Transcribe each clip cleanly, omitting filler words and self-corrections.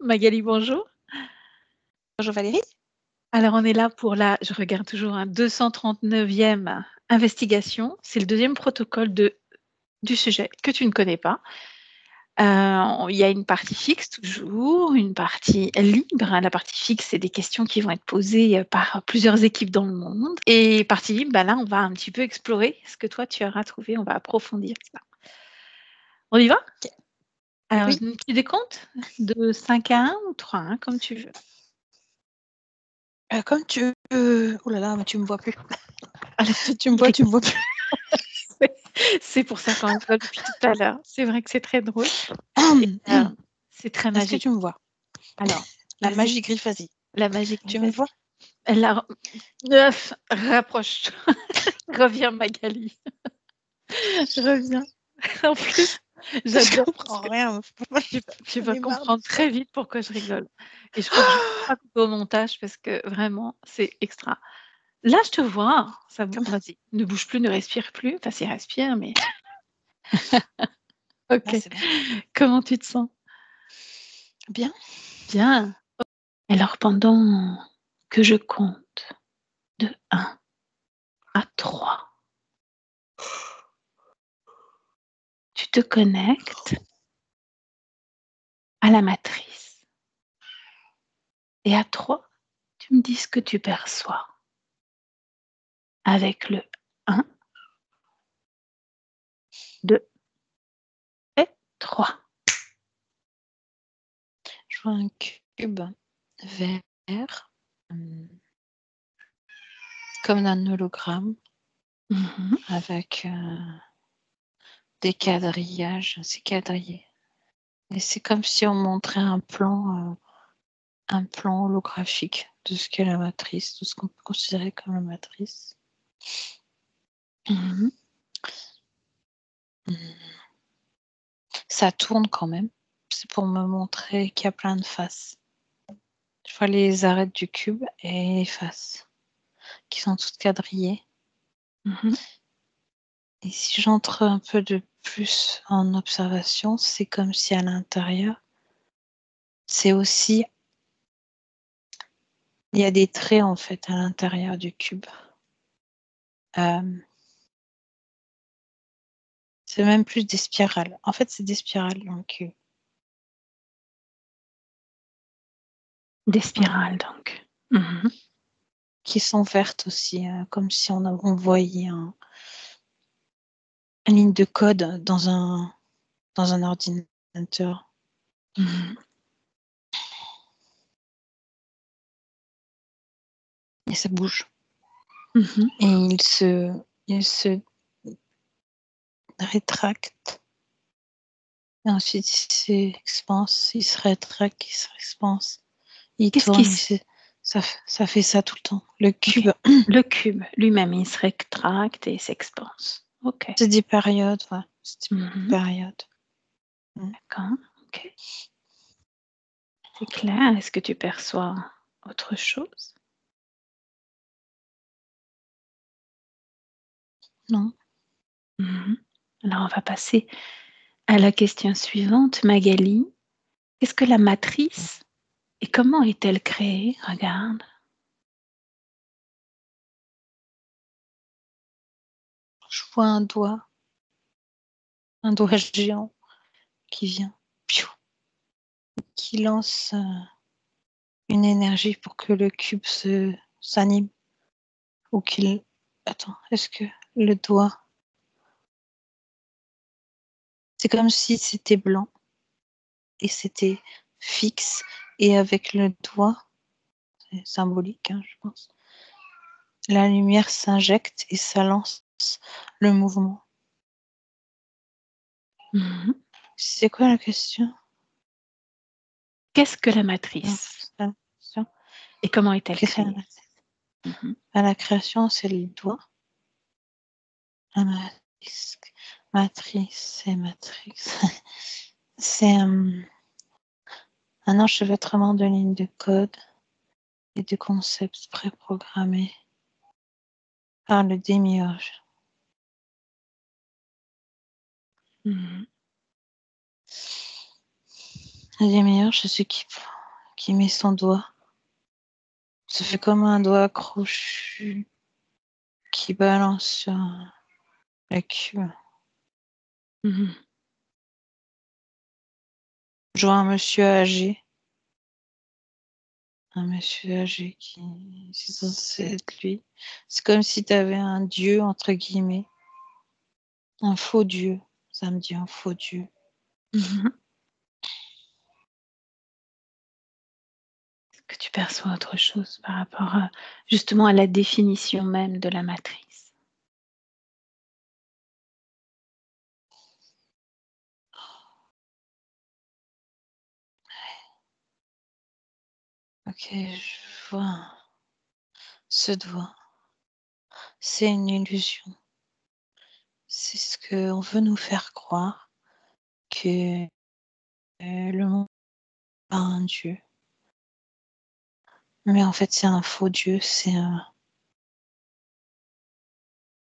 Magali, bonjour. Bonjour Valérie. Alors, on est là pour je regarde toujours, 239e investigation. C'est le deuxième protocole du sujet que tu ne connais pas. Il y a une partie fixe toujours, une partie libre. La partie fixe, c'est des questions qui vont être posées par plusieurs équipes dans le monde. Et partie libre, là, on va un petit peu explorer ce que toi, tu auras trouvé. On va approfondir ça. On y va? Ok. Alors, Oui. tu décomptes de 5 à 1 ou 3, comme tu veux. Comme tu veux. Oh là là, mais tu me vois plus. Alors, tu me vois plus. C'est pour ça qu'on rigole depuis tout à l'heure. C'est vrai que c'est très drôle. C'est très Est-ce que magique. tu me vois? Alors, La vas-y. magie griffe, vas-y. La magie Tu me vois? Rapproche. Reviens, Magali. Reviens. En plus, Je j'adore. comprends rien. Tu vas comprendre très vite pourquoi je rigole. Et je crois que je vais pas couper au montage parce que vraiment, c'est extra. Là, je te vois. Vas-y, ne bouge plus, ne respire plus. Enfin, si respire, mais. Ok. Ah, c'est bon. Comment tu te sens? Bien. Bien. Alors, pendant que je compte de 1 à 3, tu te connectes à la matrice. Et à 3, tu me dis ce que tu perçois. Avec le 1, 2 et 3. Je vois un cube vert, comme un hologramme, avec des quadrillages. C'est quadrillé. Et c'est comme si on montrait un plan holographique de ce qu'est la matrice, de ce qu'on peut considérer comme la matrice. Ça tourne quand même. C'est pour me montrer qu'il y a plein de faces. Je vois les arêtes du cube et les faces qui sont toutes quadrillées. Et si j'entre un peu de plus en observation, c'est comme si à l'intérieur, c'est aussi... Il y a des traits en fait à l'intérieur du cube. C'est même plus des spirales. En fait, c'est des spirales dans le cube. Des spirales, donc. Qui sont vertes aussi, comme si on voyait une ligne de code dans un ordinateur. Et ça bouge. Et il se rétracte. Et ensuite, il s'expanse, il se rétracte, il se expanse. Il tourne, ça fait ça tout le temps. Le cube. Okay. Le cube lui-même, il se rétracte et s'expanse. Ok. C'est des périodes, ouais. C'est des périodes. D'accord, ok. C'est clair. Est-ce que tu perçois autre chose? Non. Alors, on va passer à la question suivante, Magali. Qu'est-ce que la matrice et comment est-elle créée? Regarde. Je vois un doigt géant qui vient, qui lance une énergie pour que le cube s'anime. Ou qu'il... Attends, est-ce que le doigt... C'est comme si c'était blanc et c'était fixe, et avec le doigt, c'est symbolique, je pense, la lumière s'injecte et ça lance le mouvement. C'est quoi la question? Qu'est-ce que la matrice? Et comment est-elle créée? La création, c'est le doigt. La matrice, c'est matrix. C'est un enchevêtrement de lignes de code et de concepts préprogrammés par le démiurge. Le démiurge, c'est ce qui qui met son doigt. Ça fait comme un doigt crochu qui balance sur la queue. Mhm. Je vois un monsieur âgé. Un monsieur âgé qui... C'est censé être lui. C'est comme si tu avais un dieu, entre guillemets. Un faux dieu. Ça me dit un faux dieu. Mhm. Est-ce que tu perçois autre chose par rapport justement à la définition même de la matrice? Ok, je vois ce doigt. C'est une illusion. C'est ce qu'on veut nous faire croire, que le monde a un dieu. Mais en fait, c'est un faux dieu.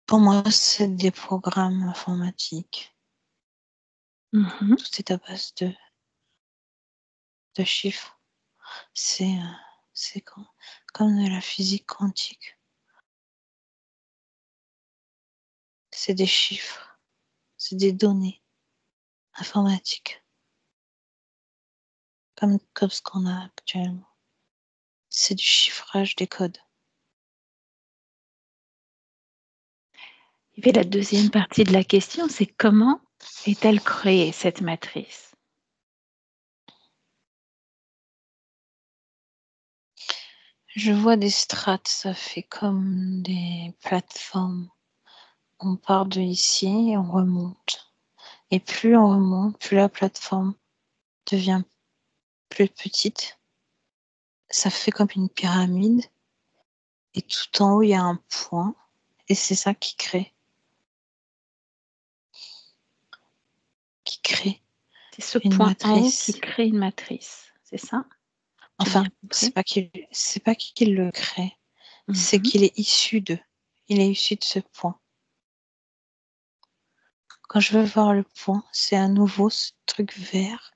Pour moi, c'est des programmes informatiques. Mhm. Tout est à base de chiffres. C'est comme de la physique quantique. C'est des chiffres, c'est des données informatiques, comme ce qu'on a actuellement. C'est du chiffrage des codes. Et puis la deuxième partie de la question, c'est comment est-elle créée, cette matrice? Je vois des strates, ça fait comme des plateformes. On part de ici et on remonte. Et plus on remonte, plus la plateforme devient plus petite. Ça fait comme une pyramide. Et tout en haut, il y a un point. Et c'est ça qui crée. C'est ce Une point en haut qui matrice. crée une matrice, c'est ça? J'ai Enfin, bien compris. c'est pas qu'il le crée. C'est Mhm. qu'il est issu de. Il est issu de ce point. Quand je veux voir le point, c'est à nouveau ce truc vert.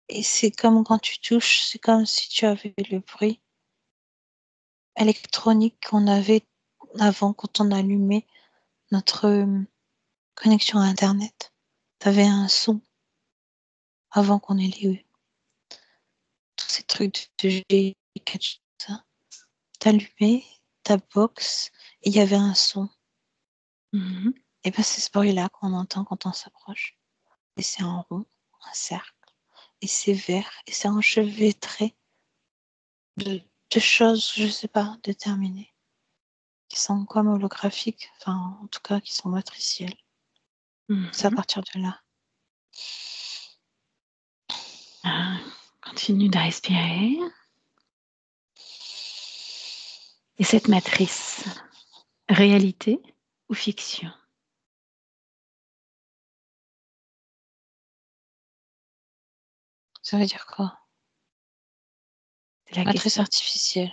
Et c'est comme quand tu touches, c'est comme si tu avais le bruit électronique qu'on avait avant quand on allumait notre connexion à Internet. Tu avais un son avant qu'on ait tous ces trucs de G4, ça. T'allumais ta box et il y avait un son. Mhm. Et ben c'est ce bruit-là qu'on entend quand on s'approche. Et c'est en rond, un cercle. Et c'est vert. Et c'est enchevêtré de choses, je sais pas, déterminées. Qui sont comme holographiques. Enfin, en tout cas, qui sont matricielles. C'est à Mhm. partir de là. Ah, continue de respirer. Et cette matrice, réalité ou fiction? Ça veut dire quoi? C'est la Matrice question artificielle.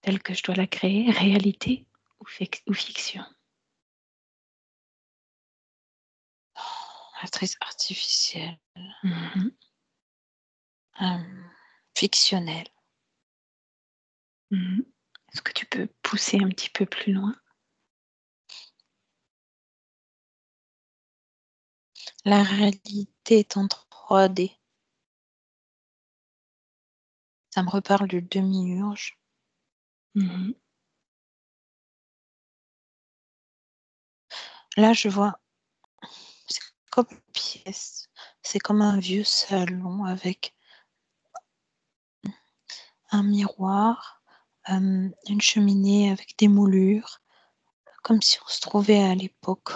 telle que je dois la créer, réalité ou fiction? Matrice artificielle. Mhm. euh, fictionnelle. Mhm. Est-ce que tu peux pousser un petit peu plus loin? La réalité est en 3D. Ça me reparle du demi-urge. Mhm. Là, je vois, c'est comme une pièce. C'est comme un vieux salon avec un miroir, une cheminée avec des moulures, comme si on se trouvait à l'époque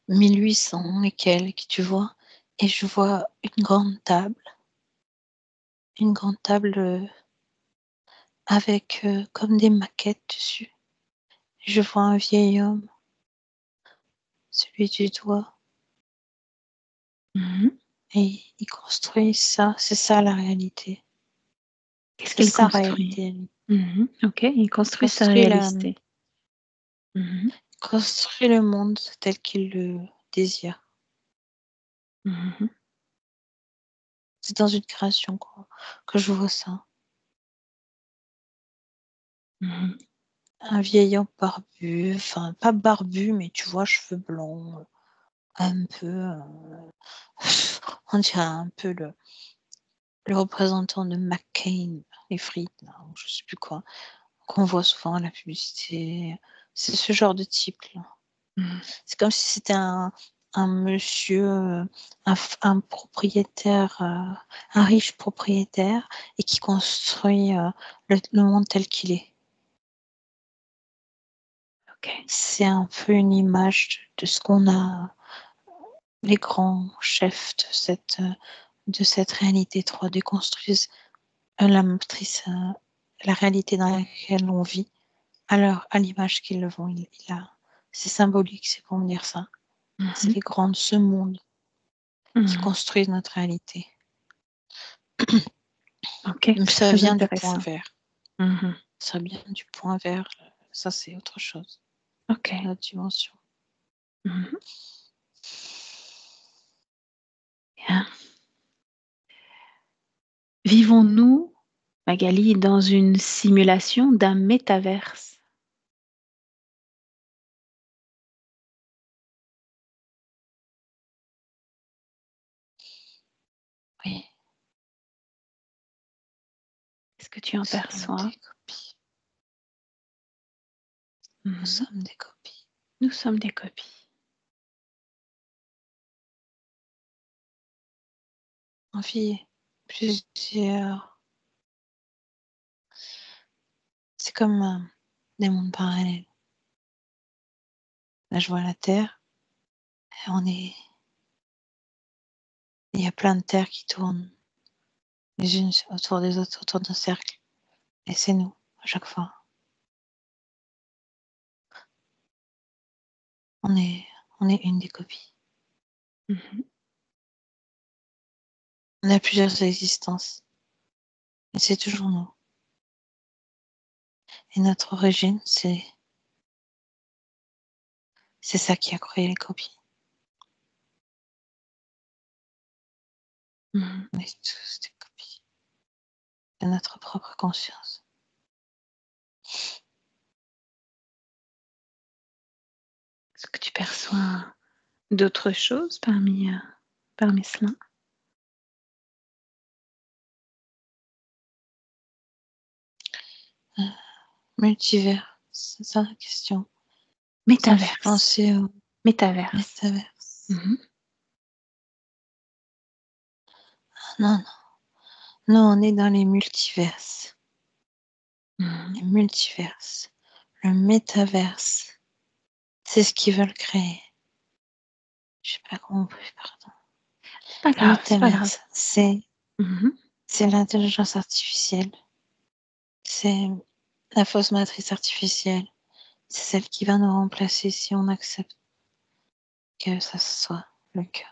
1800 et quelques, tu vois. Et je vois une grande table avec comme des maquettes dessus. Je vois un vieil homme, celui du doigt, Mhm. et il construit ça. C'est ça la réalité. Qu'est-ce C'est qu'il sa construit? réalité. Il Mhm. Ok, il construit sa construit, réalité. Mhm. construit le monde tel qu'il le désire. Mhm. C'est dans une création que je vois ça. Mhm. Un vieil homme barbu, enfin pas barbu, mais tu vois, cheveux blonds, un peu, on dirait un peu le représentant de McCain, les frites, là, ou je sais plus quoi, qu'on voit souvent à la publicité. C'est ce genre de type-là. Mhm. C'est comme si c'était un monsieur, un propriétaire, un riche propriétaire, et qui construit le monde tel qu'il est. Ok. C'est un peu une image de ce qu'on a, les grands chefs de cette réalité 3D construisent la matrice, la réalité dans laquelle on vit, alors à l'image qu'ils le font. C'est symbolique, c'est pour me dire ça. C'est Mhm. les grands de ce monde qui Mhm. construisent notre réalité. Ok, Mais c'est ça très vient du point intéressant. vert. Mhm. Ça vient du point vert. Ça, c'est autre chose. Ok. C'est une autre dimension. Mhm. Bien. Vivons-nous, Magali, dans une simulation d'un métaverse? Oui, Est-ce que tu en nous sommes perçois? des copies. Nous Mhm. sommes des copies. Nous sommes des copies. On vit plusieurs. C'est comme des mondes parallèles. Là, je vois la Terre. Et il y a plein de terres qui tournent les unes autour des autres, autour d'un cercle. Et c'est nous, à chaque fois. On est, on est une des copies. Mhm. On a plusieurs existences. Et c'est toujours nous. Et notre origine, c'est ça qui a créé les copies. Mhm. On est tous des copies de notre propre conscience. Est-ce que tu perçois d'autres choses parmi cela? Multivers, c'est ça la question. Ça me fait Métaverse. penser au Métaverse. métaverse. Mhm. Non, non. Nous, on est dans les multiverses. Mhm. Les multiverses. Le métaverse. C'est ce qu'ils veulent créer. Je sais pas comment on peut faire, pardon. Pas Le grave, c'est pas grave. métaverse, Mhm. c'est l'intelligence artificielle. C'est la fausse matrice artificielle. C'est celle qui va nous remplacer si on accepte que ça soit le cas.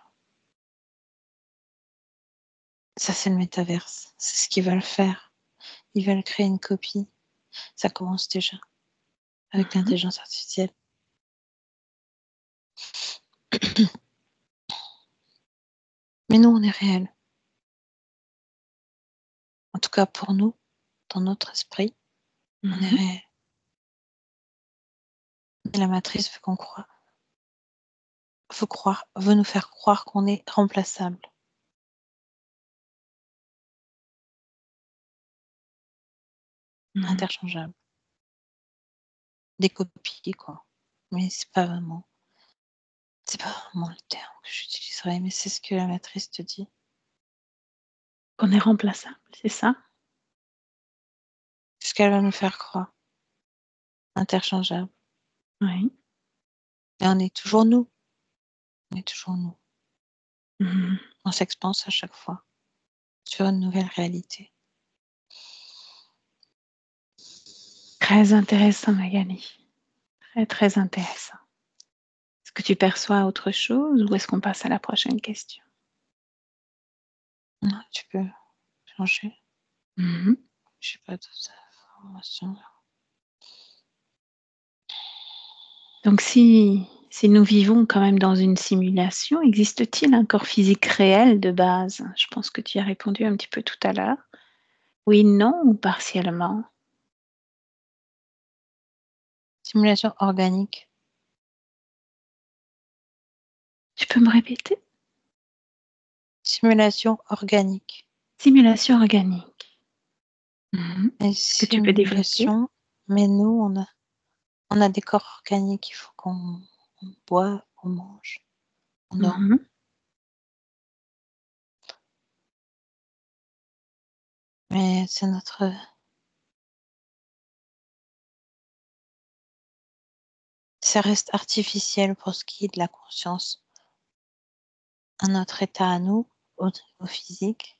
Ça, c'est le métaverse. C'est ce qu'ils veulent faire. Ils veulent créer une copie. Ça commence déjà avec Mhm. l'intelligence artificielle. Mais nous, on est réel. En tout cas, pour nous, dans notre esprit, on est Mhm. réel. Et la matrice veut qu'on croit, veut nous faire croire qu'on est remplaçable, Mhm. interchangeable. Des copies, quoi. Mais c'est pas vraiment le terme que j'utiliserais, mais c'est ce que la matrice te dit. On est remplaçable, c'est ça? C'est ce qu'elle va nous faire croire, interchangeable. Oui. Et on est toujours nous. On est toujours nous. Mhm. On s'expanse à chaque fois sur une nouvelle réalité. Très intéressant, Magali. Très, très intéressant. Est-ce que tu perçois autre chose ou est-ce qu'on passe à la prochaine question? Non, tu peux changer. Mhm. Je sais pas d'autres informations. Donc, si Si nous vivons quand même dans une simulation, existe-t-il un corps physique réel de base? Je pense que tu y as répondu un petit peu tout à l'heure. Oui, non ou partiellement? Simulation organique. Tu peux me répéter? Simulation organique. Simulation organique. Et Est-ce que tu peux développer? simulation, mais nous, on a des corps organiques, il faut qu'on boive, qu'on mange, on dort. Mhm. Mais c'est notre... Ça reste artificiel pour ce qui est de la conscience. Un autre état à nous, au physique,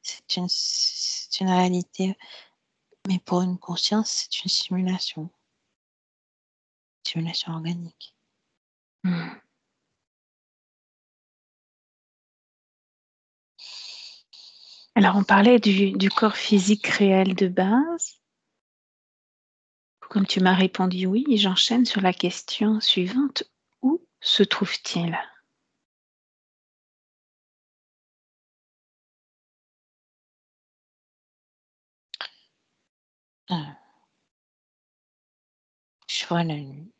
c'est une réalité. Mais pour une conscience, c'est une simulation. Simulation organique. Mhm. Alors, on parlait du corps physique réel de base. Comme tu m'as répondu oui, j'enchaîne sur la question suivante. Où se trouve-t-il? Ah, je vois la lune.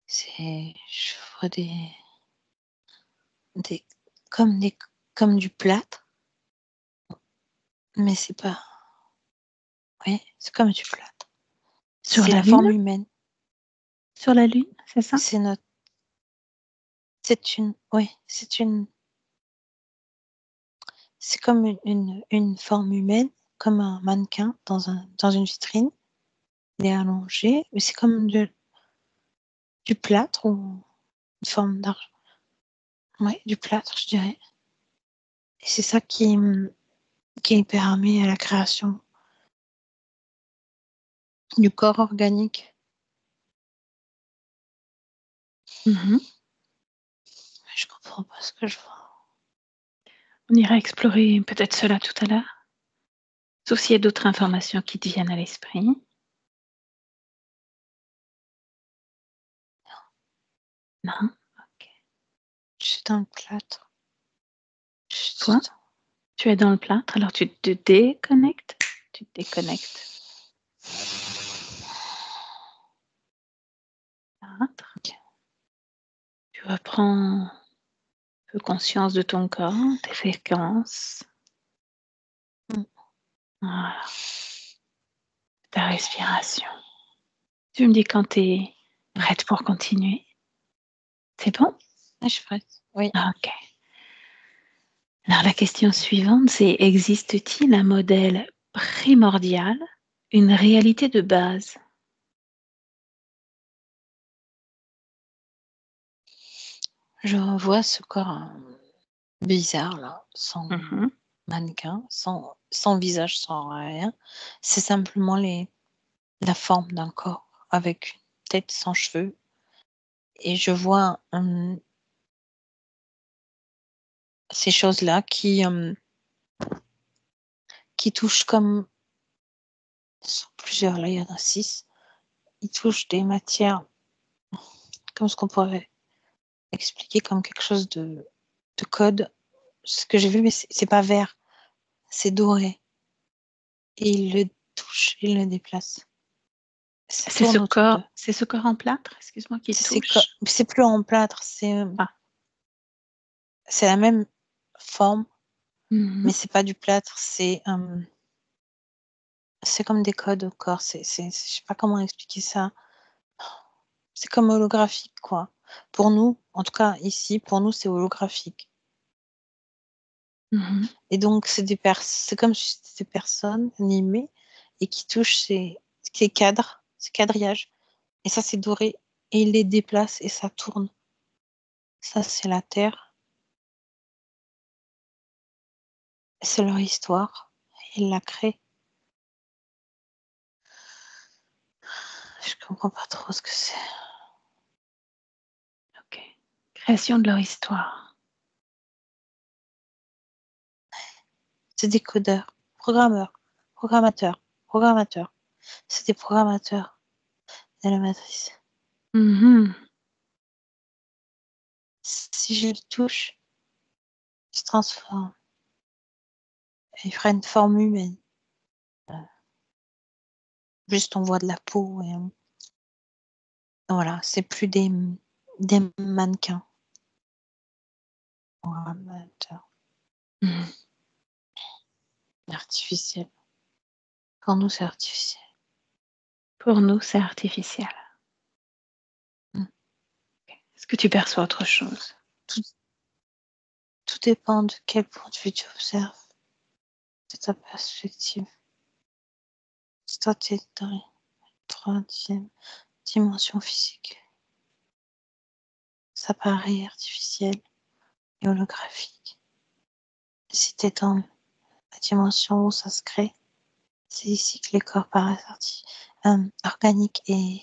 Je vois des, comme des, comme du plâtre, mais c'est pas, oui, c'est comme du plâtre. Sur C'est la la Lune? forme humaine. Sur la Lune, c'est ça? C'est notre, oui, c'est comme une forme humaine, comme un mannequin dans une vitrine. Il est allongé, mais c'est comme du plâtre ou une forme d'argent. Oui, du plâtre, je dirais. Et c'est ça qui permet à la création du corps organique. Mhm. Je comprends pas ce que je vois. On ira explorer peut-être cela tout à l'heure. Sauf s'il y a d'autres informations qui te viennent à l'esprit. Non? Ok. Je suis dans le plâtre. Toi, tu es dans le plâtre, alors tu te déconnectes. Tu te déconnectes. Plâtre. Tu reprends un peu conscience de ton corps, tes fréquences. Voilà. Ta respiration. Tu me dis quand tu es prête pour continuer. C'est bon? Ah, je suis prête. Oui. Ok. Alors la question suivante, c'est existe-t-il un modèle primordial, une réalité de base? Je revois ce corps bizarre, là, sans Mhm. mannequin, sans visage, sans rien. C'est simplement la forme d'un corps avec une tête sans cheveux. Et je vois ces choses-là qui touchent comme... Ce sont plusieurs, là, il y en a 6. Ils touchent des matières comme ce qu'on pourrait expliquer comme quelque chose de code. Ce que j'ai vu, mais c'est pas vert, c'est doré. Et ils le touchent, ils le déplacent. Ça tourne autour d'eux. C'est ce corps en plâtre, excuse-moi, qui touche. C'est plus en plâtre, Ah. c'est la même forme, Mhm. mais c'est pas du plâtre, c'est comme des codes au corps. Je sais pas comment expliquer ça. C'est comme holographique, quoi. Pour nous, en tout cas ici, pour nous, c'est holographique. Mhm. Et donc, c'est comme si c'était des personnes animées et qui touchent ces cadres, ces quadrillages. Et ça, c'est doré. Et ils les déplacent et ça tourne. Ça, c'est la Terre. C'est leur histoire. Ils la créent. Je comprends pas trop ce que c'est. Ok. Création de leur histoire. C'est des codeurs, programmeurs, programmateurs. C'est des programmateurs. de la matrice. Mhm. Si je le touche, il se transforme. Il ferait une forme humaine. Juste on voit de la peau et voilà, c'est plus des mannequins. Mhm. Artificiel. Pour nous, c'est artificiel. Pour nous, c'est artificiel. Mm. Est-ce que tu perçois autre chose? Tout dépend de quel point de vue tu observes, de ta perspective. Si toi, tu es dans la troisième dimension physique, ça paraît artificiel et holographique. Si tu es dans la dimension où ça se crée, c'est ici que les corps paraissent organiques et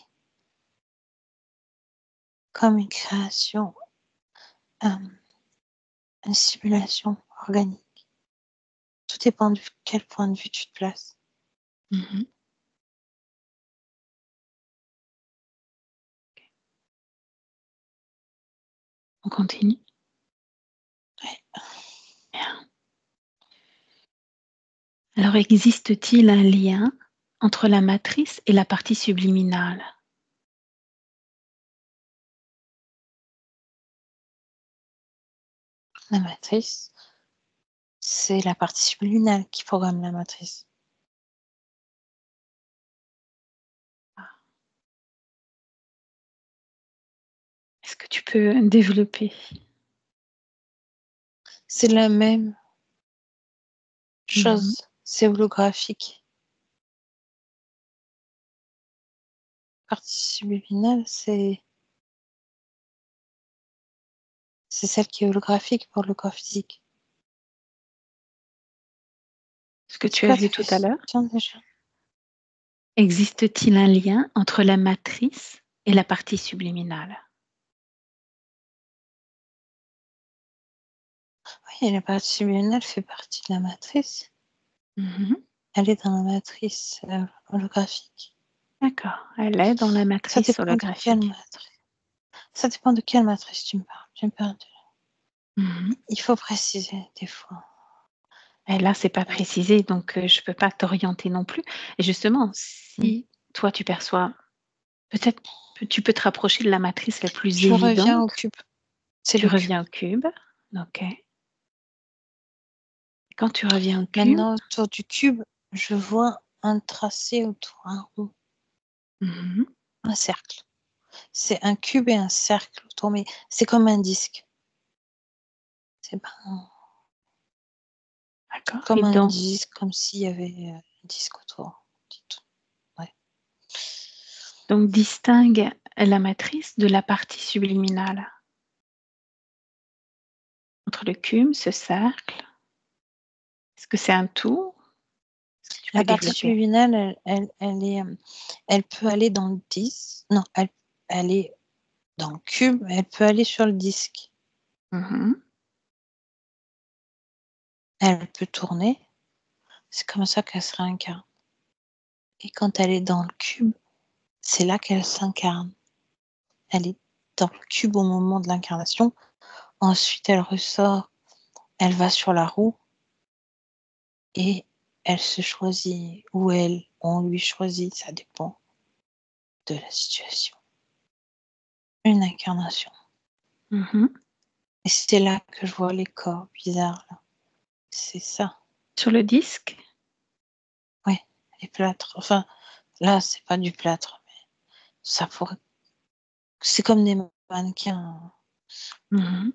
comme une création, une simulation organique. Tout dépend de quel point de vue tu te places. Mhm. On continue. Ouais. Bien. Alors, existe-t-il un lien entre la matrice et la partie subliminale? La matrice, c'est la partie subliminale qui programme la matrice. Est-ce que tu peux développer? C'est la même Mhm. chose, c'est holographique. La partie subliminale, c'est celle qui est holographique pour le corps physique. Ce que C'est tu as quoi ta vu tout à l'heure? question déjà? Existe-t-il un lien entre la matrice et la partie subliminale? Oui, la partie subliminale fait partie de la matrice. Mhm. Elle est dans la matrice holographique. D'accord. Elle est dans la Ça matrice dépend de quelle holographique. matrice. Ça dépend de quelle matrice tu me parles. Mhm. Il faut préciser des fois. Et là, c'est pas précisé, donc je peux pas t'orienter non plus. Et justement, si toi tu perçois, peut-être tu peux te rapprocher de la matrice la plus Je reviens au évidente. cube. C'est Tu le cube. reviens au cube. Ok. Quand tu reviens au cube, Maintenant, autour du cube, je vois un tracé autour, un rond, mhm, un cercle. C'est un cube et un cercle autour, mais c'est comme un disque. C'est pas d'accord. Et comme un disque, comme s'il y avait un disque autour. Ouais. donc distingue la matrice de la partie subliminale. Entre le cube, ce cercle, est-ce que c'est un tout? Est-ce que tu La peux partie développer? subliminale, elle peut aller dans le disque. Non, elle est dans le cube, elle peut aller sur le disque. Mhm. Elle peut tourner. C'est comme ça qu'elle se réincarne. Et quand elle est dans le cube, c'est là qu'elle s'incarne. Elle est dans le cube au moment de l'incarnation. Ensuite, elle ressort, elle va sur la roue et elle se choisit, ou on lui choisit, ça dépend de la situation. Une incarnation. Mhm. Et c'est là que je vois les corps bizarres. Là. C'est ça. Sur le disque? Ouais, les plâtres. Enfin, là, c'est pas du plâtre, mais ça pourrait. C'est comme des mannequins Mhm.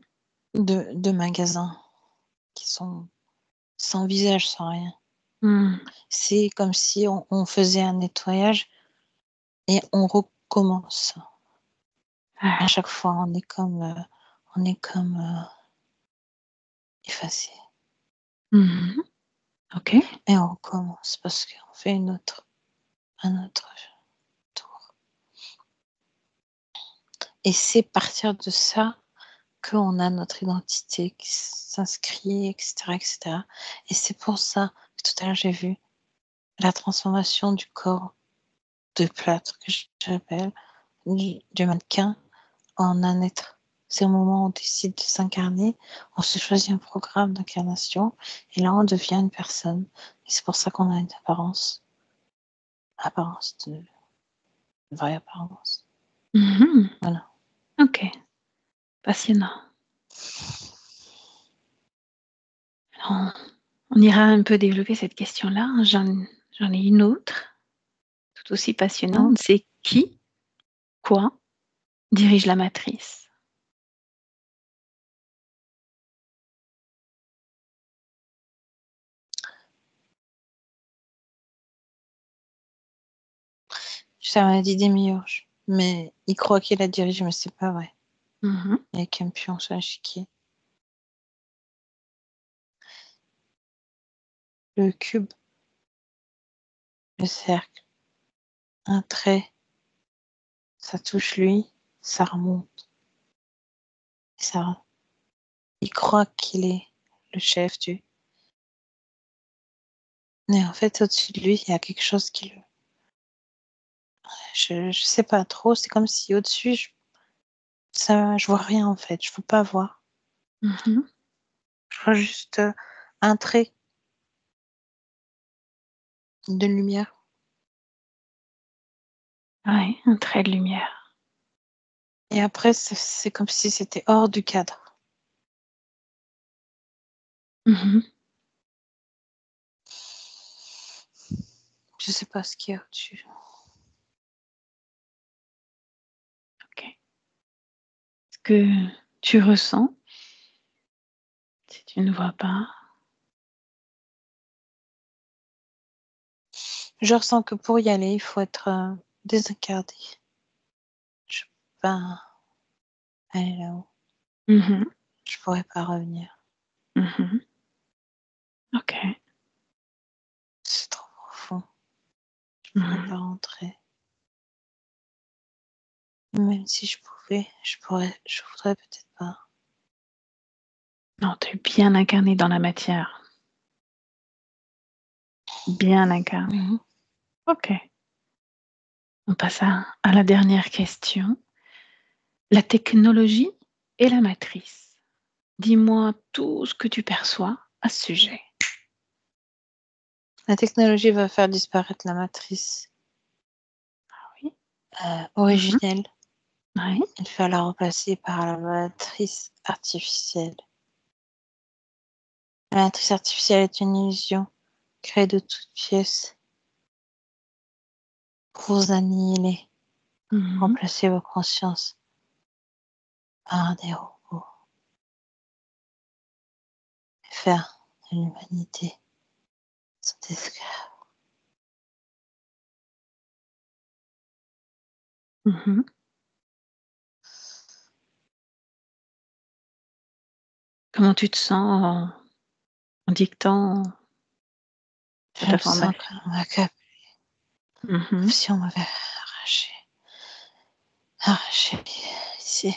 de magasins qui sont sans visage, sans rien. Mhm. C'est comme si on faisait un nettoyage et on recommence. À Ah. chaque fois, on est comme effacé. Mhm. Ok. Et on recommence parce qu'on fait un autre tour. Et c'est partir de ça qu'on a notre identité qui s'inscrit, etc., etc. Et c'est pour ça que tout à l'heure j'ai vu la transformation du corps de plâtre que j'appelle, du mannequin en un être. C'est au moment où on décide de s'incarner, on se choisit un programme d'incarnation et là on devient une personne. Et c'est pour ça qu'on a une une vraie apparence. Voilà. Ok, passionnant. Alors, on ira un peu développer cette question-là. J'en ai une autre, tout aussi passionnante. C'est qui, quoi, dirige la matrice? Ça m'a dit Démiurge, mais il croit qu'il la dirige, mais c'est pas vrai. Avec un pion sur l'échiquier. Le cube, le cercle, un trait, ça touche lui, ça remonte. Ça, il croit qu'il est le chef du. Mais en fait, au-dessus de lui, il y a quelque chose qui le. Je sais pas trop, c'est comme si au-dessus, je vois rien en fait, je peux pas voir. Je vois juste un trait de lumière. Oui, un trait de lumière. Et après, c'est comme si c'était hors du cadre. Je sais pas ce qu'il y a au-dessus. Ok. Ce que tu ressens, si tu ne vois pas. Je ressens que pour y aller, il faut être désincarné. Je peux pas aller là-haut. Je pourrais pas revenir. Ok. C'est trop profond. Je pourrais pas rentrer. Même si je pouvais, je voudrais peut-être pas. Non, tu es bien incarné dans la matière. Bien incarné. Ok. On passe à la dernière question. La technologie et la matrice. Dis-moi tout ce que tu perçois à ce sujet. La technologie va faire disparaître la matrice Oui. originelle. Oui. Elle va la remplacer par la matrice artificielle. La matrice artificielle est une illusion créée de toutes pièces pour vous annihiler, remplacer vos consciences par des robots et faire de l'humanité son esclave. Comment tu te sens en dictant cette Je me sens information? comme accablée, comme si on m'avait arraché ici.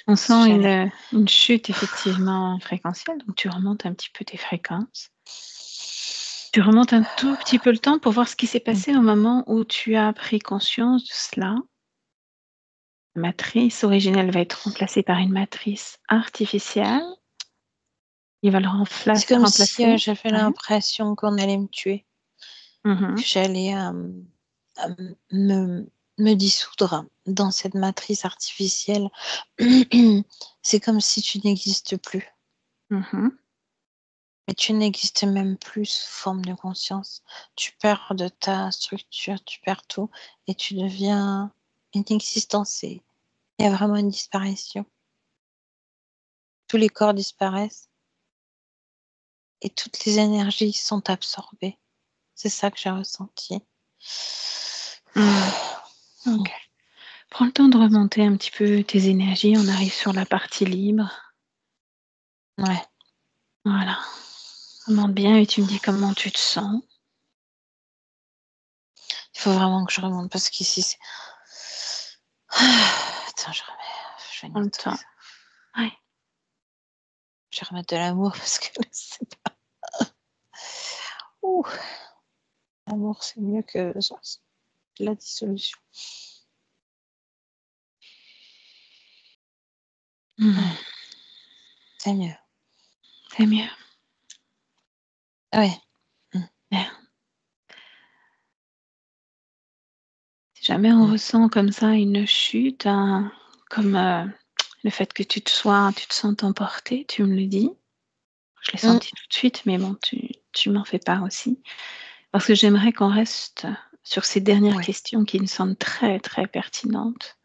On sent J'allais. une chute effectivement fréquentielle, donc tu remontes un petit peu tes fréquences. Tu remontes un tout petit peu le temps pour voir ce qui s'est passé au moment où tu as pris conscience de cela. La matrice originelle va être remplacée par une matrice artificielle. Il va le C'est comme si remplacer. j'avais Ouais. l'impression qu'on allait me tuer, que j'allais me dissoudre dans cette matrice artificielle. C'est comme si tu n'existes plus. Mais tu n'existes même plus sous forme de conscience. Tu perds de ta structure, tu perds tout et tu deviens inexistence. Il y a vraiment une disparition. Tous les corps disparaissent et toutes les énergies sont absorbées. C'est ça que j'ai ressenti. Ok. Prends le temps de remonter un petit peu tes énergies. On arrive sur la partie libre. Ouais. Voilà. Remonte bien et tu me dis comment tu te sens. Il faut vraiment que je remonte parce qu'ici c'est. Attends, je vais Prends le nettoyer temps. ça. Ouais. Je vais remettre de l'amour parce que là, c'est pas. Ouh. l'amour, c'est mieux que la dissolution. C'est mieux. C'est mieux. Ouais. Bien. Si jamais on ressent comme ça une chute, comme le fait que tu te sens emporter, tu me le dis. Je l'ai senti tout de suite, mais bon, tu m'en fais part aussi. Parce que j'aimerais qu'on reste sur ces dernières Ouais. questions qui me semblent très, très pertinentes.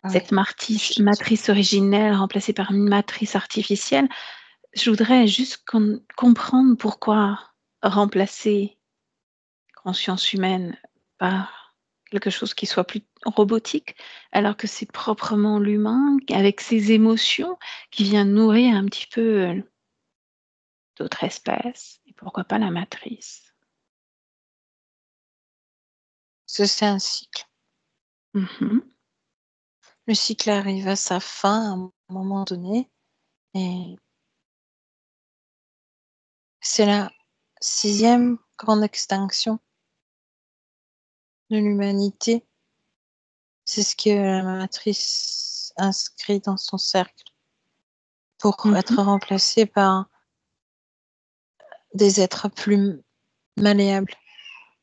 Ouais. Cette matrice originelle remplacée par une matrice artificielle, je voudrais juste comprendre pourquoi remplacer conscience humaine par quelque chose qui soit plus robotique, alors que c'est proprement l'humain avec ses émotions qui vient nourrir un petit peu d'autres espèces et pourquoi pas la matrice. C'est un cycle. Mmh. Le cycle arrive à sa fin à un moment donné et c'est la 6e grande extinction de l'humanité. C'est ce que la matrice inscrit dans son cercle pour Mmh. être remplacée par des êtres plus malléables,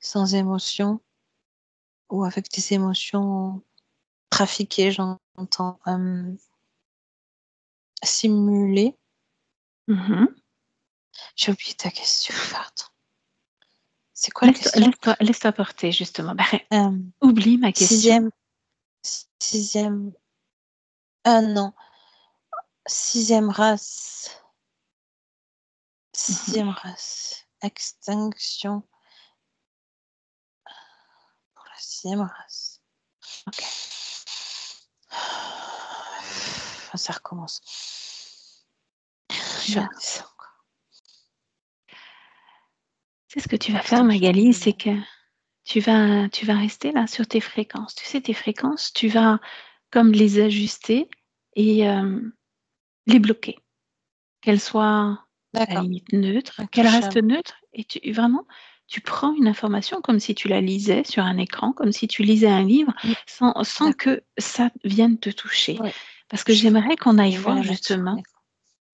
sans émotion ou avec des émotions trafiquées, j'entends, simulées. Mmh. J'ai oublié ta question, pardon. C'est quoi la question? Laisse-toi porter justement. Bah, Euh, oublie ma question. 6e, ah non, 6e race, Mmh. 6e race, extinction pour la 6e race. OK. Ça recommence. Bien. Ça encore. Tu sais ce que tu vas faire Extinction Magali, c'est animale. que tu vas rester là sur tes fréquences. Tu sais tes fréquences, tu vas comme les ajuster et les bloquer. Qu'elles soient à la D'accord, limite neutres, qu'elles restent intouchable. neutres et tu prends une information comme si tu la lisais sur un écran, comme si tu lisais un livre, sans D'accord. que ça vienne te toucher. Ouais. Parce que j'aimerais qu'on aille Je vais voir la mettre sur un justement écran.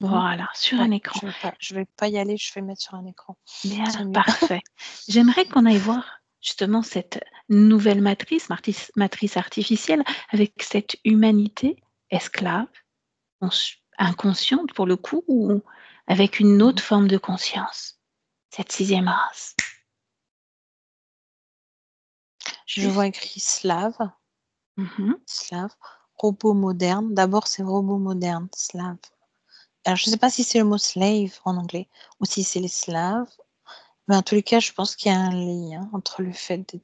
voilà, sur un Ouais, écran. je vais pas y aller, je vais mettre sur un écran. Bien, C'est mieux. parfait. J'aimerais qu'on aille voir justement cette nouvelle matrice artificielle avec cette humanité esclave, inconsciente pour le coup, ou avec une autre forme de conscience. Cette 6e race. Je vois écrit slave, Mmh. slave, robot moderne. D'abord, c'est robot moderne, slave. Alors, je sais pas si c'est le mot slave en anglais ou si c'est les slaves. Mais en tous les cas, je pense qu'il y a un lien entre le fait de...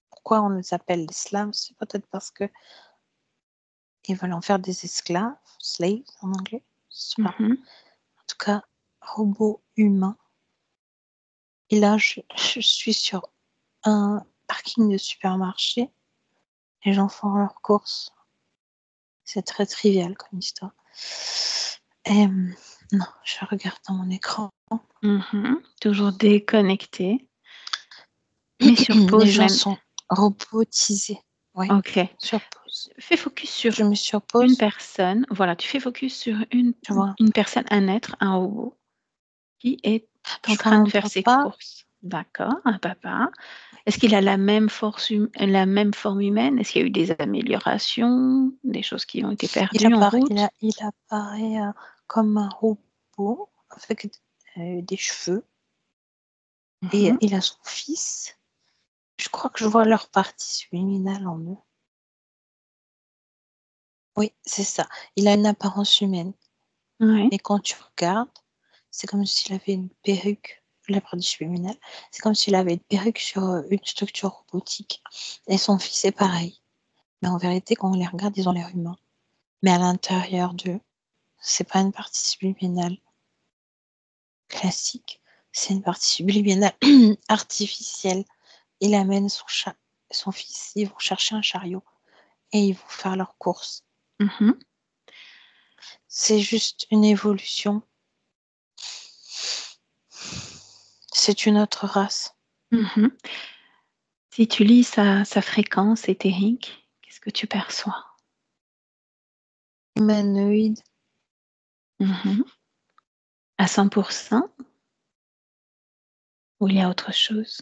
Pourquoi on les appelle des slaves? C'est peut-être parce que ils veulent en faire des esclaves, slaves en anglais. Je sais pas. Mmh. En tout cas, robot humain. Et là, je suis sur un parking de supermarché. Les gens font leurs courses. C'est très trivial comme histoire. Et non, je regarde dans mon écran. Mmh. Toujours déconnecté. Mets sur Les pause gens même. sont robotisés. Oui, OK. sur pause. Fais focus sur Je mets sur une pause, personne. Voilà, tu fais focus sur une tu vois. une personne, un être, un robot qui est en Je vois train de un faire ses papa. courses. D'accord, un papa. Est-ce qu'il a la même la même forme humaine? Est-ce qu'il y a eu des améliorations, des choses qui ont été perdues en route? Il apparaît comme un robot avec des cheveux. Et Mmh. il a son fils. Je crois que je vois leur partie subliminale en eux. Oui, c'est ça. Il a une apparence humaine. Ouais. Mais quand tu regardes, c'est comme s'il avait une perruque, la partie subliminale, c'est comme s'il avait une perruque sur une structure robotique. Et son fils est pareil. Mais en vérité, quand on les regarde, ils ont l'air humains. Mais à l'intérieur d'eux, c'est pas une partie subliminale classique, c'est une partie subliminale artificielle. Il amène son fils, ils vont chercher un chariot et ils vont faire leurs courses. Mmh. C'est juste une évolution. C'est une autre race. Mhm. Si tu lis sa fréquence éthérique, qu'est-ce que tu perçois? Humanoïde. Mhm. À 100%, ou il y a autre chose?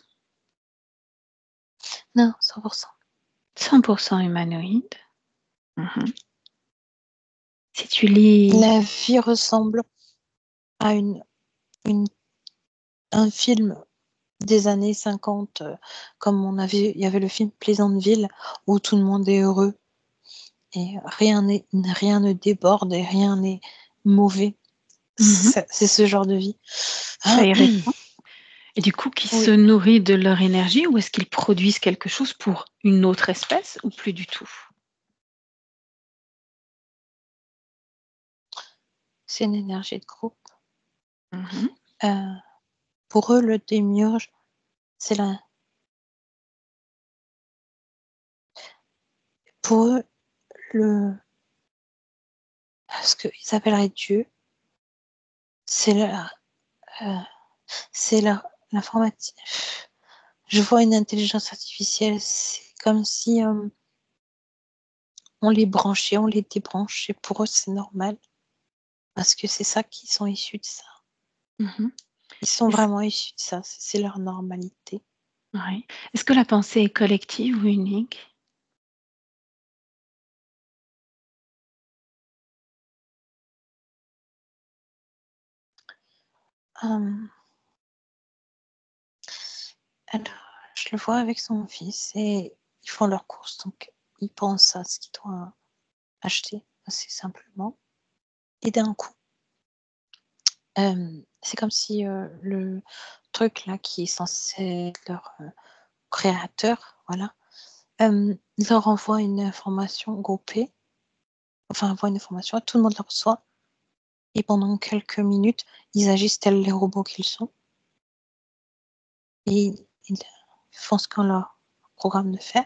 Non, 100%. 100% humanoïde. Mhm. Si tu lis... La vie ressemble à un film des années 50, comme il y avait le film Pleasantville, où tout le monde est heureux et rien ne déborde et rien n'est mauvais. Mhm. C'est ce genre de vie. Ça irait pas. Et du coup, qui se Oui, nourrit de leur énergie ou est-ce qu'ils produisent quelque chose pour une autre espèce ou plus du tout? c'est une énergie de groupe. Mhm. Euh, pour eux, le démiurge, c'est la. Pour eux, ce qu'ils appelleraient Dieu, c'est euh, l'informatique. Je vois une intelligence artificielle, c'est comme si on les branchait, on les débranchait. Pour eux, c'est normal. Parce que c'est ça qu'ils sont issus de ça. Mhm. Ils sont Est-ce, vraiment issus de ça. C'est leur normalité. ouais. Est-ce que la pensée est collective ou unique? Euh, alors, je le vois avec son fils et ils font leurs courses. Donc, ils pensent à ce qu'ils doivent acheter assez simplement. Et d'un coup, c'est comme si le truc là qui est censé être leur créateur, voilà, leur envoie une information groupée, enfin envoie une information, tout le monde la reçoit, et pendant quelques minutes, ils agissent tels les robots qu'ils sont, et ils font ce qu'on leur programme de faire,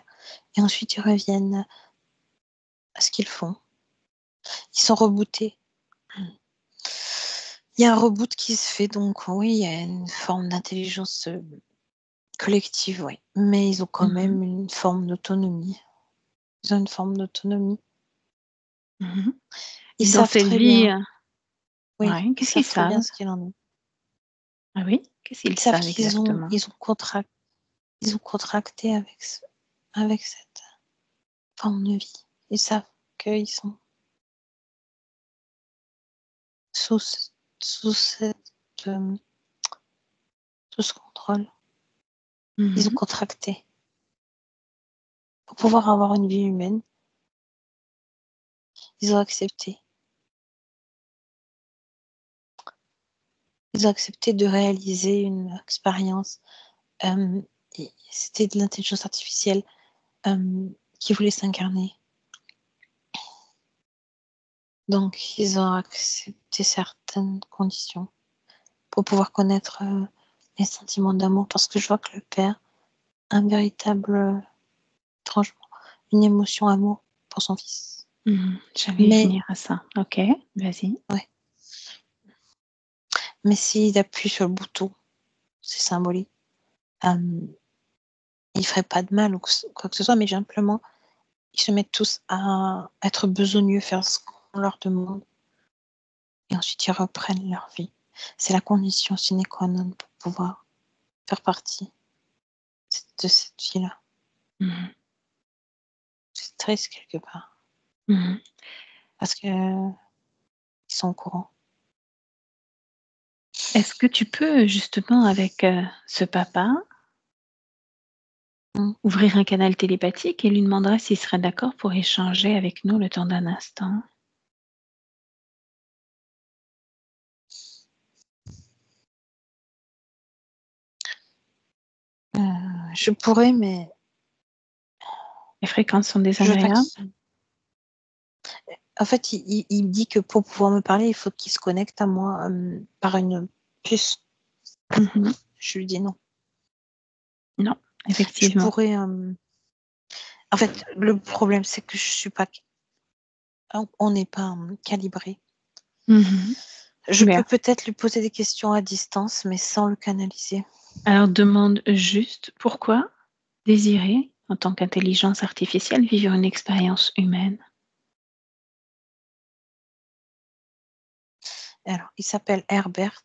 et ensuite ils reviennent à ce qu'ils font. Ils sont rebootés. Il y a un reboot qui se fait, donc oui, il y a une forme d'intelligence collective, oui, mais ils ont quand Mhm. même une forme d'autonomie. Ils ont une forme d'autonomie. Mhm. Ils Et dans savent cette très vie, bien, oui, ouais, ils qu'est-ce qu'ils savent très bien savent? ce qu'il en est. Ah oui, qu'est-ce qu'ils Ils savent savent qu'ils ont, exactement? ils ont contracté avec cette forme de vie. Ils savent qu'ils sont sous, sous, cette, euh, sous ce contrôle. Ils ont Mhm. contracté pour pouvoir avoir une vie humaine. Ils ont accepté. Ils ont accepté de réaliser une expérience. Euh, et c'était de l'intelligence artificielle qui voulait s'incarner. Donc, ils ont accepté certaines conditions pour pouvoir connaître les sentiments d'amour. Parce que je vois que le père a un véritable, étrangement, une émotion amour pour son fils. Mhm. J'allais y Mais, venir à ça. Ok, vas-y. ouais, mais s'il appuie sur le bouton, c'est symbolique. Euh, il ferait pas de mal ou quoi que ce soit, mais simplement, ils se mettent tous à être besogneux, faire ce qu'on leur demande, et ensuite ils reprennent leur vie. C'est la condition sine qua non pour pouvoir faire partie de cette vie-là. Mhm. C'est triste quelque part, Mhm. parce que ils sont au courant. Est-ce que tu peux justement avec ce papa Mm. ouvrir un canal télépathique et lui demanderait s'il serait d'accord pour échanger avec nous le temps d'un instant? Je pourrais, mais Les fréquences sont je désagréables? vaccine. En fait, il me dit que pour pouvoir me parler, il faut qu'il se connecte à moi par une puce. Mhm. Je lui dis non. Non, Je effectivement. pourrais. En fait, le problème, c'est que je suis pas. On n'est pas calibré. Mhm. Je Bien. peux peut-être lui poser des questions à distance, mais sans le canaliser. Alors demande juste pourquoi désirer, en tant qu'intelligence artificielle, vivre une expérience humaine. Alors, il s'appelle Herbert.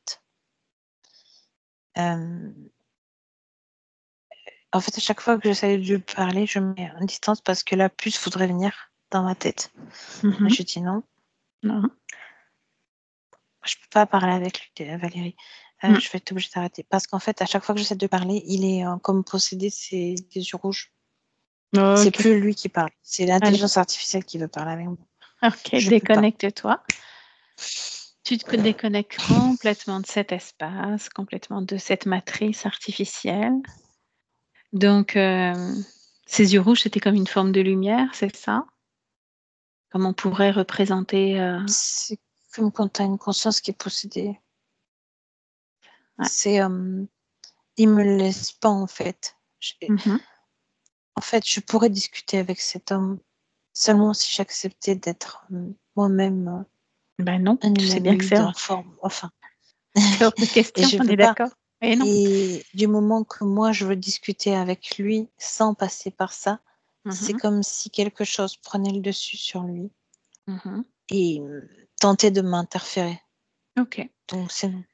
En fait, à chaque fois que j'essaie de lui parler, je mets à distance parce que la puce voudrait venir dans ma tête. Mhm. Je dis non. Non. Je peux pas parler avec lui, Valérie. Je vais être obligée d'arrêter. Parce qu'en fait, à chaque fois que j'essaie de parler, il est comme possédé, c'est des yeux rouges. C'est Ok. plus lui qui parle. C'est Allez. l'intelligence artificielle qui veut parler avec moi. Ok, Je peux pas. déconnecte-toi. Tu te déconnectes complètement de cet espace, complètement de cette matrice artificielle. Donc, ces yeux rouges, c'était comme une forme de lumière, c'est ça? Comme on pourrait représenter. C'est comme quand tu as une conscience qui est possédée. Ouais. C'est. Il me laisse pas, en fait. Mhm. En fait, je pourrais discuter avec cet homme seulement si j'acceptais d'être moi-même Ben non, un tu sais bien que c'est humanoïde en hors, forme. Enfin. c'est hors de Et question, je on peux est pas. d'accord? Et non. Et du moment que moi, je veux discuter avec lui sans passer par ça, c'est Mhm. comme si quelque chose prenait le dessus sur lui Mhm. et tentait de m'interférer. Ok. Donc, c'est non.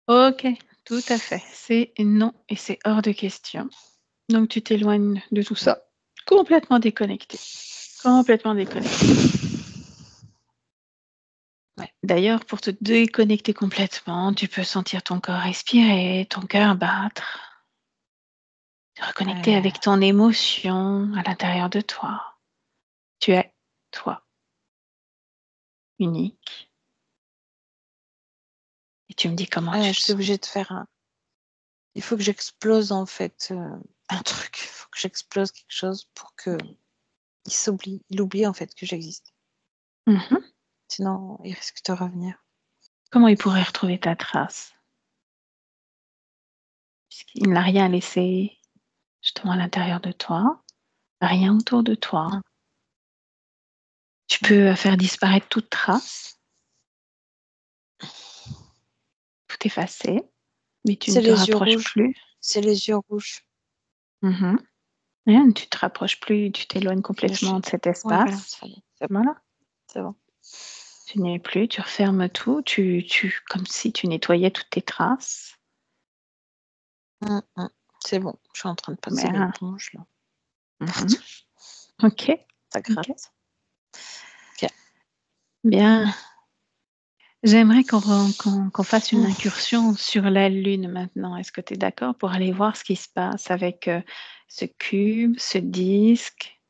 Ok, tout à fait. C'est non et c'est hors de question. Donc, tu t'éloignes de tout ça. Complètement déconnecté. Complètement déconnecté. Ouais. D'ailleurs, pour te déconnecter complètement, tu peux sentir ton corps respirer, ton cœur battre, te reconnecter avec ton émotion à l'intérieur de toi. Tu es toi, unique. Et tu me dis comment tu Je te suis sens. obligée de faire un. Il faut que j'explose en fait un truc. Il faut que j'explose quelque chose pour que il oublie en fait que j'existe. Mhm. Sinon, il risque de revenir. Comment il pourrait retrouver ta trace? Puisqu'il n'a rien laissé justement à l'intérieur de toi, rien autour de toi. Mm. Tu peux faire disparaître toute trace, tout effacer, mais tu ne C'est te les yeux rapproches rouges. plus. C'est les yeux rouges. Mhm. Rien, tu te rapproches plus, tu t'éloignes Je me complètement suis. de cet Ouais, voilà, espace. ça y est. C'est bon. Voilà. C'est bon. Tu n'y es plus, tu refermes tout, comme si tu nettoyais toutes tes traces. Mm. C'est bon. Je suis en train de passer Mais, l'éponge là. mhm. Ok, Ça ok, gratte. Ok. bien. J'aimerais qu'on fasse une incursion sur la Lune maintenant. Est-ce que tu es d'accord pour aller voir ce qui se passe avec ce cube, ce disque,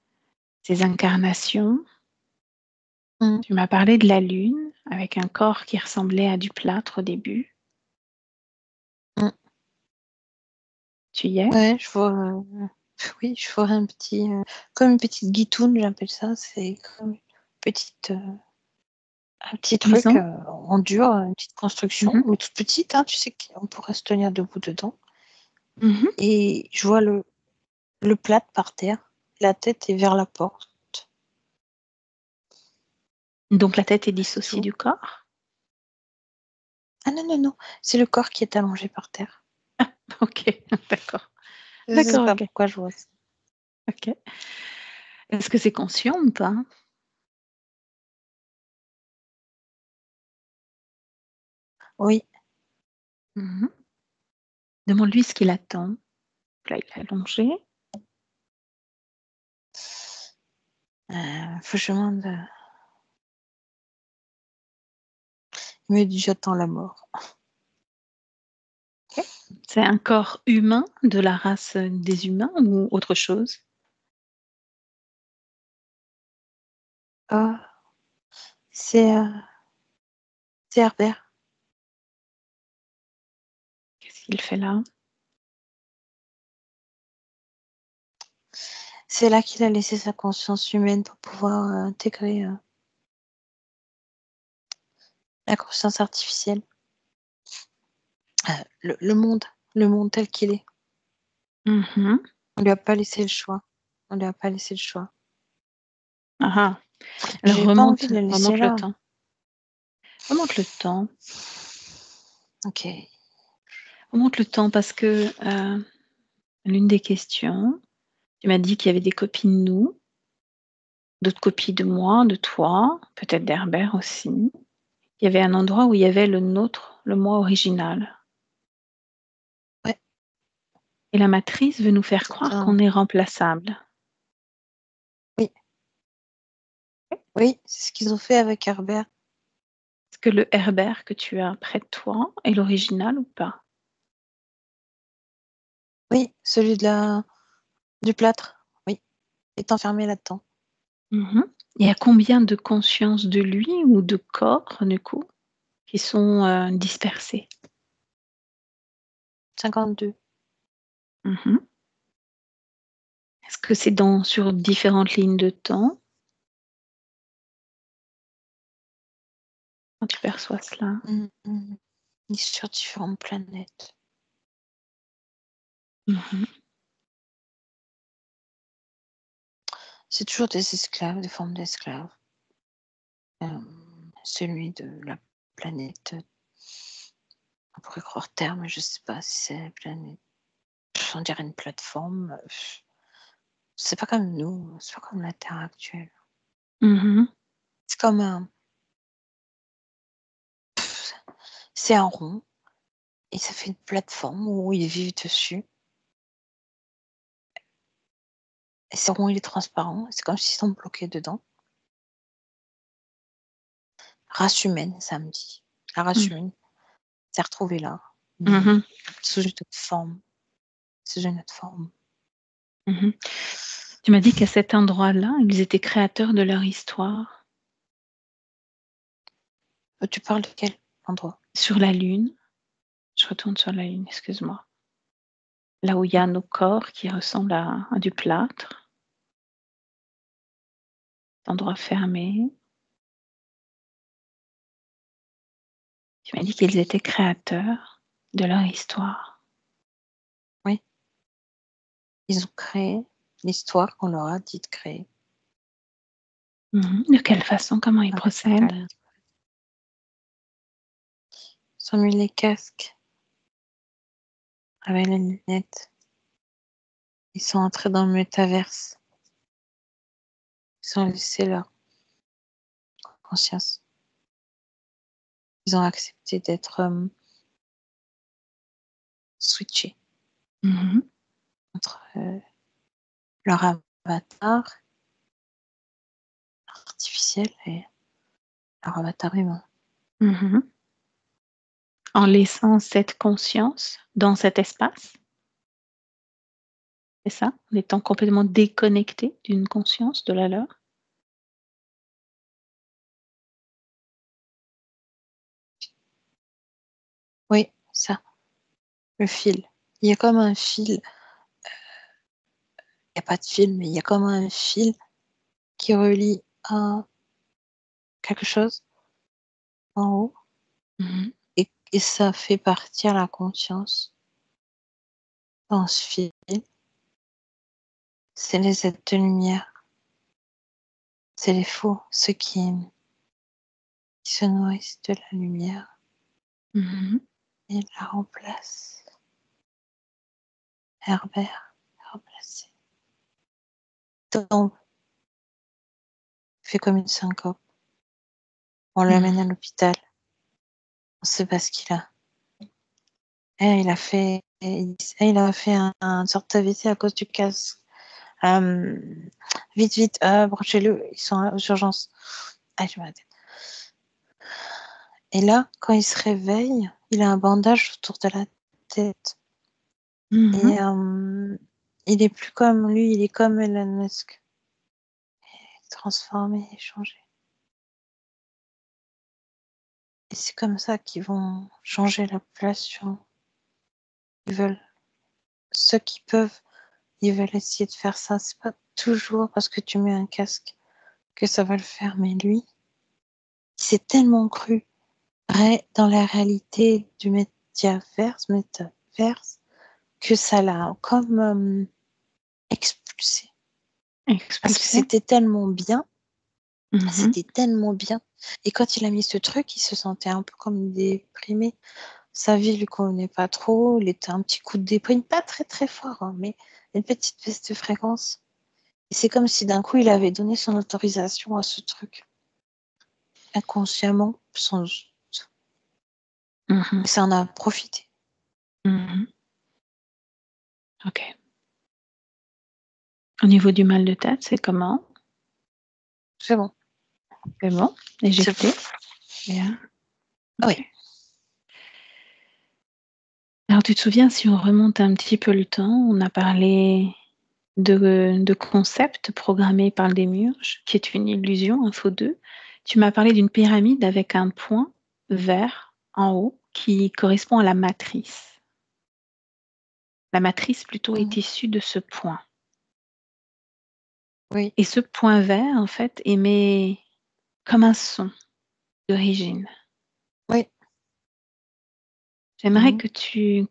ces incarnations? Mm. Tu m'as parlé de la Lune avec un corps qui ressemblait à du plâtre au début. Mm. Tu y es? Ouais, je vois. Oui, je vois un petit, comme une petite guitoune, j'appelle ça. C'est comme une petite, un petit truc Maison? en dur, une petite construction, Mhm. mais toute petite, hein, tu sais qu'on pourrait se tenir debout dedans. Mhm. Et je vois le plâtre par terre. La tête est vers la porte. Donc la tête est C'est dissociée tout. du corps? Ah non, non, non, c'est le corps qui est allongé par terre. Ok, d'accord. Je sais D'accord, pas ok. pourquoi je vois ça. Ok. Est-ce que c'est conscient ou pas? Oui, Mhm. Demande-lui ce qu'il attend. Là, il est allongé. faut que je demande. Il me dit j'attends la mort. Ok. C'est un corps humain de la race des humains ou autre chose? Ah, c'est c'est Herbert. Qu'est-ce qu'il fait là? C'est là qu'il a laissé sa conscience humaine pour pouvoir intégrer la conscience artificielle. Le monde tel qu'il est. Mhm. On lui a pas laissé le choix. On lui a pas laissé le choix. Ah ah. Alors J'ai pas envie de le laisser remonte le là. temps. Remonte le temps. Ok. Remonte le temps parce que l'une des questions, tu m'as dit qu'il y avait des copies de nous, d'autres copies de moi, de toi, peut-être d'Herbert aussi. Il y avait un endroit où il y avait le nôtre, le moi original. Ouais. Et la matrice veut nous faire croire qu'on est remplaçable. Oui, c'est ce qu'ils ont fait avec Herbert. Est-ce que le Herbert que tu as près de toi est l'original ou pas? Oui, celui du plâtre. Oui, est enfermé là-dedans. Il y a combien de consciences de lui ou de corps, du coup, qui sont dispersés? 52. Est-ce que c'est sur différentes lignes de temps? Quand tu perçois cela? Ni sur différentes planètes. C'est toujours des esclaves, des formes d'esclaves. Celui de la planète, on pourrait croire Terre, mais je sais pas si c'est la planète. On dirait une plateforme. C'est pas comme nous, c'est pas comme la Terre actuelle. C'est comme c'est un rond et ça fait une plateforme où ils vivent dessus. Et ce rond, il est transparent. C'est comme s'ils sont bloqués dedans. Race humaine, ça me dit. La race humaine s'est retrouvée là, sous une autre forme. Tu m'as dit qu'à cet endroit-là, ils étaient créateurs de leur histoire. Tu parles de quel endroit? Sur la Lune. Je retourne sur la Lune, excuse-moi. Là où il y a nos corps qui ressemblent à du plâtre. Endroit fermé. Tu m'as dit qu'ils étaient créateurs de leur histoire. Oui. Ils ont créé l'histoire qu'on leur a dit de créer. De quelle façon? Comment ils procèdent? Ils ont mis les casques avec les lunettes. Ils sont entrés dans le métaverse. Ils ont laissé leur conscience. Ils ont accepté d'être switchés entre leur avatar artificiel et leur avatar humain. En laissant cette conscience dans cet espace? C'est ça? En étant complètement déconnecté d'une conscience de la leur? Oui, ça. Le fil. Il y a comme un fil. Il n'y a pas de fil, mais il y a comme un fil qui relie à quelque chose en haut. Et ça fait partir la conscience dans ce fil. C'est les êtres de lumière. C'est les faux, ceux qui se nourrissent de la lumière et la remplacent. Herbert remplacé. Donc, fait comme une syncope. On l'amène à l'hôpital. On sait pas ce qu'il a. Et il a fait un sorte d'AVC à cause du casque. Vite, branchez-le, ils sont aux urgences. Je me tête. Et là, quand il se réveille, il a un bandage autour de la tête. Et il est plus comme lui, il est comme Elon Musk. Transformé et changé. Et c'est comme ça qu'ils vont changer la population. Ils veulent, ceux qui peuvent, ils veulent essayer de faire ça. C'est pas toujours parce que tu mets un casque que ça va le faire, mais lui, c'est tellement cru dans la réalité du métaverse, que ça l'a comme expulsé. Parce que Expulsé? c'était tellement bien C'était tellement bien. Et quand il a mis ce truc, il se sentait un peu comme déprimé. Sa vie lui convenait pas trop. Il était un petit coup de déprime, pas très très fort, hein, mais une petite baisse de fréquence. Et c'est comme si d'un coup, il avait donné son autorisation à ce truc. Inconsciemment, sans doute. Et ça en a profité. Ok. Au niveau du mal de tête, c'est comment? C'est bon. C'est bon? Éjecté? C'est Bien. bon. Ok. Oui. Alors, tu te souviens, si on remonte un petit peu le temps, on a parlé de concepts programmés par le démiurge, qui est une illusion, un faux 2. Tu m'as parlé d'une pyramide avec un point vert en haut qui correspond à la matrice. La matrice, plutôt, est issue de ce point. Oui. Et ce point vert, en fait, émet comme un son d'origine. Oui. J'aimerais que tu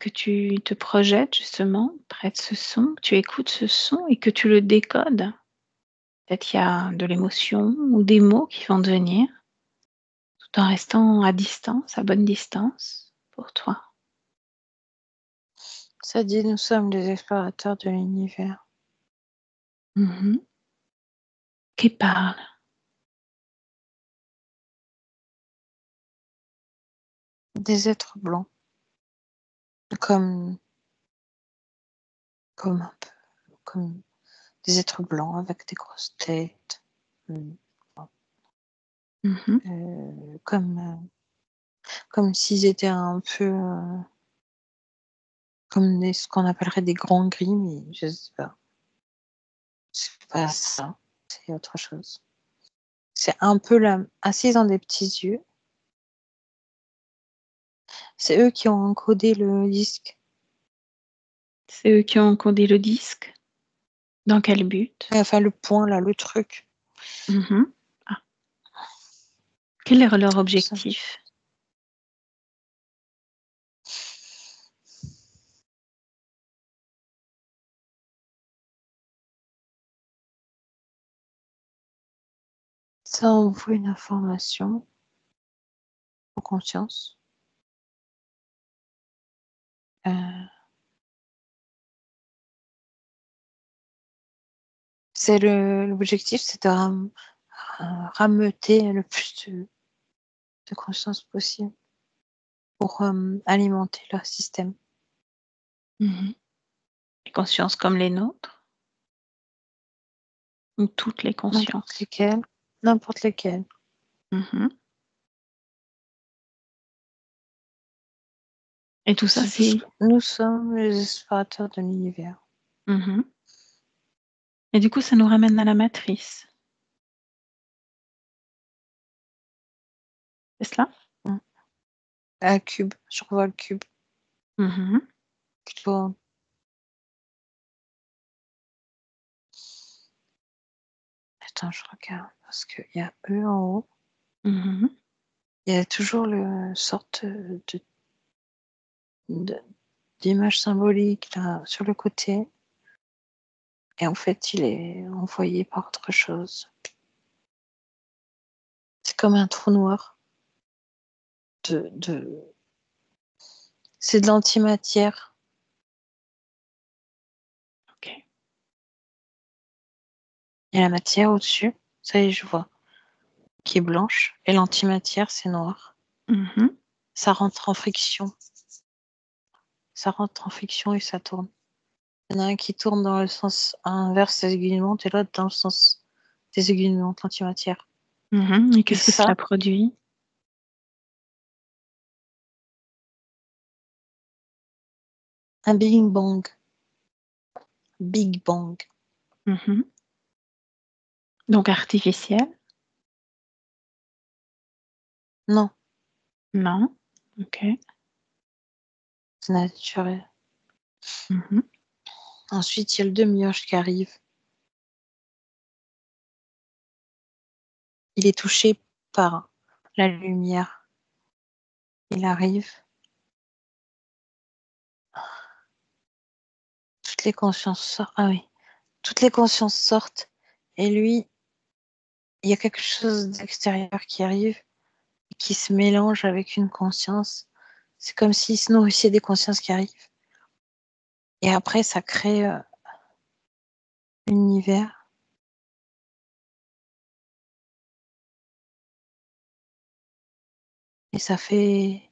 te projettes justement près de ce son, que tu écoutes ce son et que tu le décodes. Peut-être qu'il y a de l'émotion ou des mots qui vont devenir, tout en restant à distance, à bonne distance pour toi. Ça dit, nous sommes les explorateurs de l'univers. Qui parle. Des êtres blancs. Comme un peu. Comme des êtres blancs avec des grosses têtes. Comme s'ils étaient un peu comme ce qu'on appellerait des grands gris, mais je sais pas. C'est pas ça, c'est autre chose. C'est un peu là, assis dans des petits yeux. C'est eux qui ont encodé le disque. C'est eux qui ont encodé le disque. Dans quel but? Enfin, le point là, le truc. Ah. Quel est leur Ça. objectif? Ça envoie une information aux consciences. C'est l'objectif, c'est de rameuter le plus de conscience possible pour alimenter leur système. Les consciences comme les nôtres? Ou toutes les consciences? N'importe lesquelles. Et tout ça, c'est... Nous sommes les explorateurs de l'univers. Et du coup, ça nous ramène à la matrice. C'est cela? Un cube, je revois le cube qui tourne. Attends, je regarde parce qu'il y a eux en haut. Il y a toujours le sorte d'image symbolique là sur le côté. Et en fait, il est envoyé par autre chose. C'est comme un trou noir. C'est de l'antimatière. Ok. Il y a la matière au-dessus, ça y est, je vois, qui est blanche. Et l'antimatière, c'est noir. Ça rentre en friction. Ça rentre en friction et ça tourne. Il y en a un qui tourne dans le sens inverse des aiguilles montent et l'autre dans le sens des aiguilles montent, l'antimatière. Et qu'est-ce que cela produit? Un Big Bang. Big Bang. Donc artificiel? Non, Non. Ok. c'est naturel. Ensuite, il y a le demi-orge qui arrive. Il est touché par la lumière. Il arrive. Toutes les consciences sortent. Ah oui. Toutes les consciences sortent. Et lui, il y a quelque chose d'extérieur qui arrive et qui se mélange avec une conscience. C'est comme s'il se nourrissait des consciences qui arrivent. Et après, ça crée l'univers. Et ça fait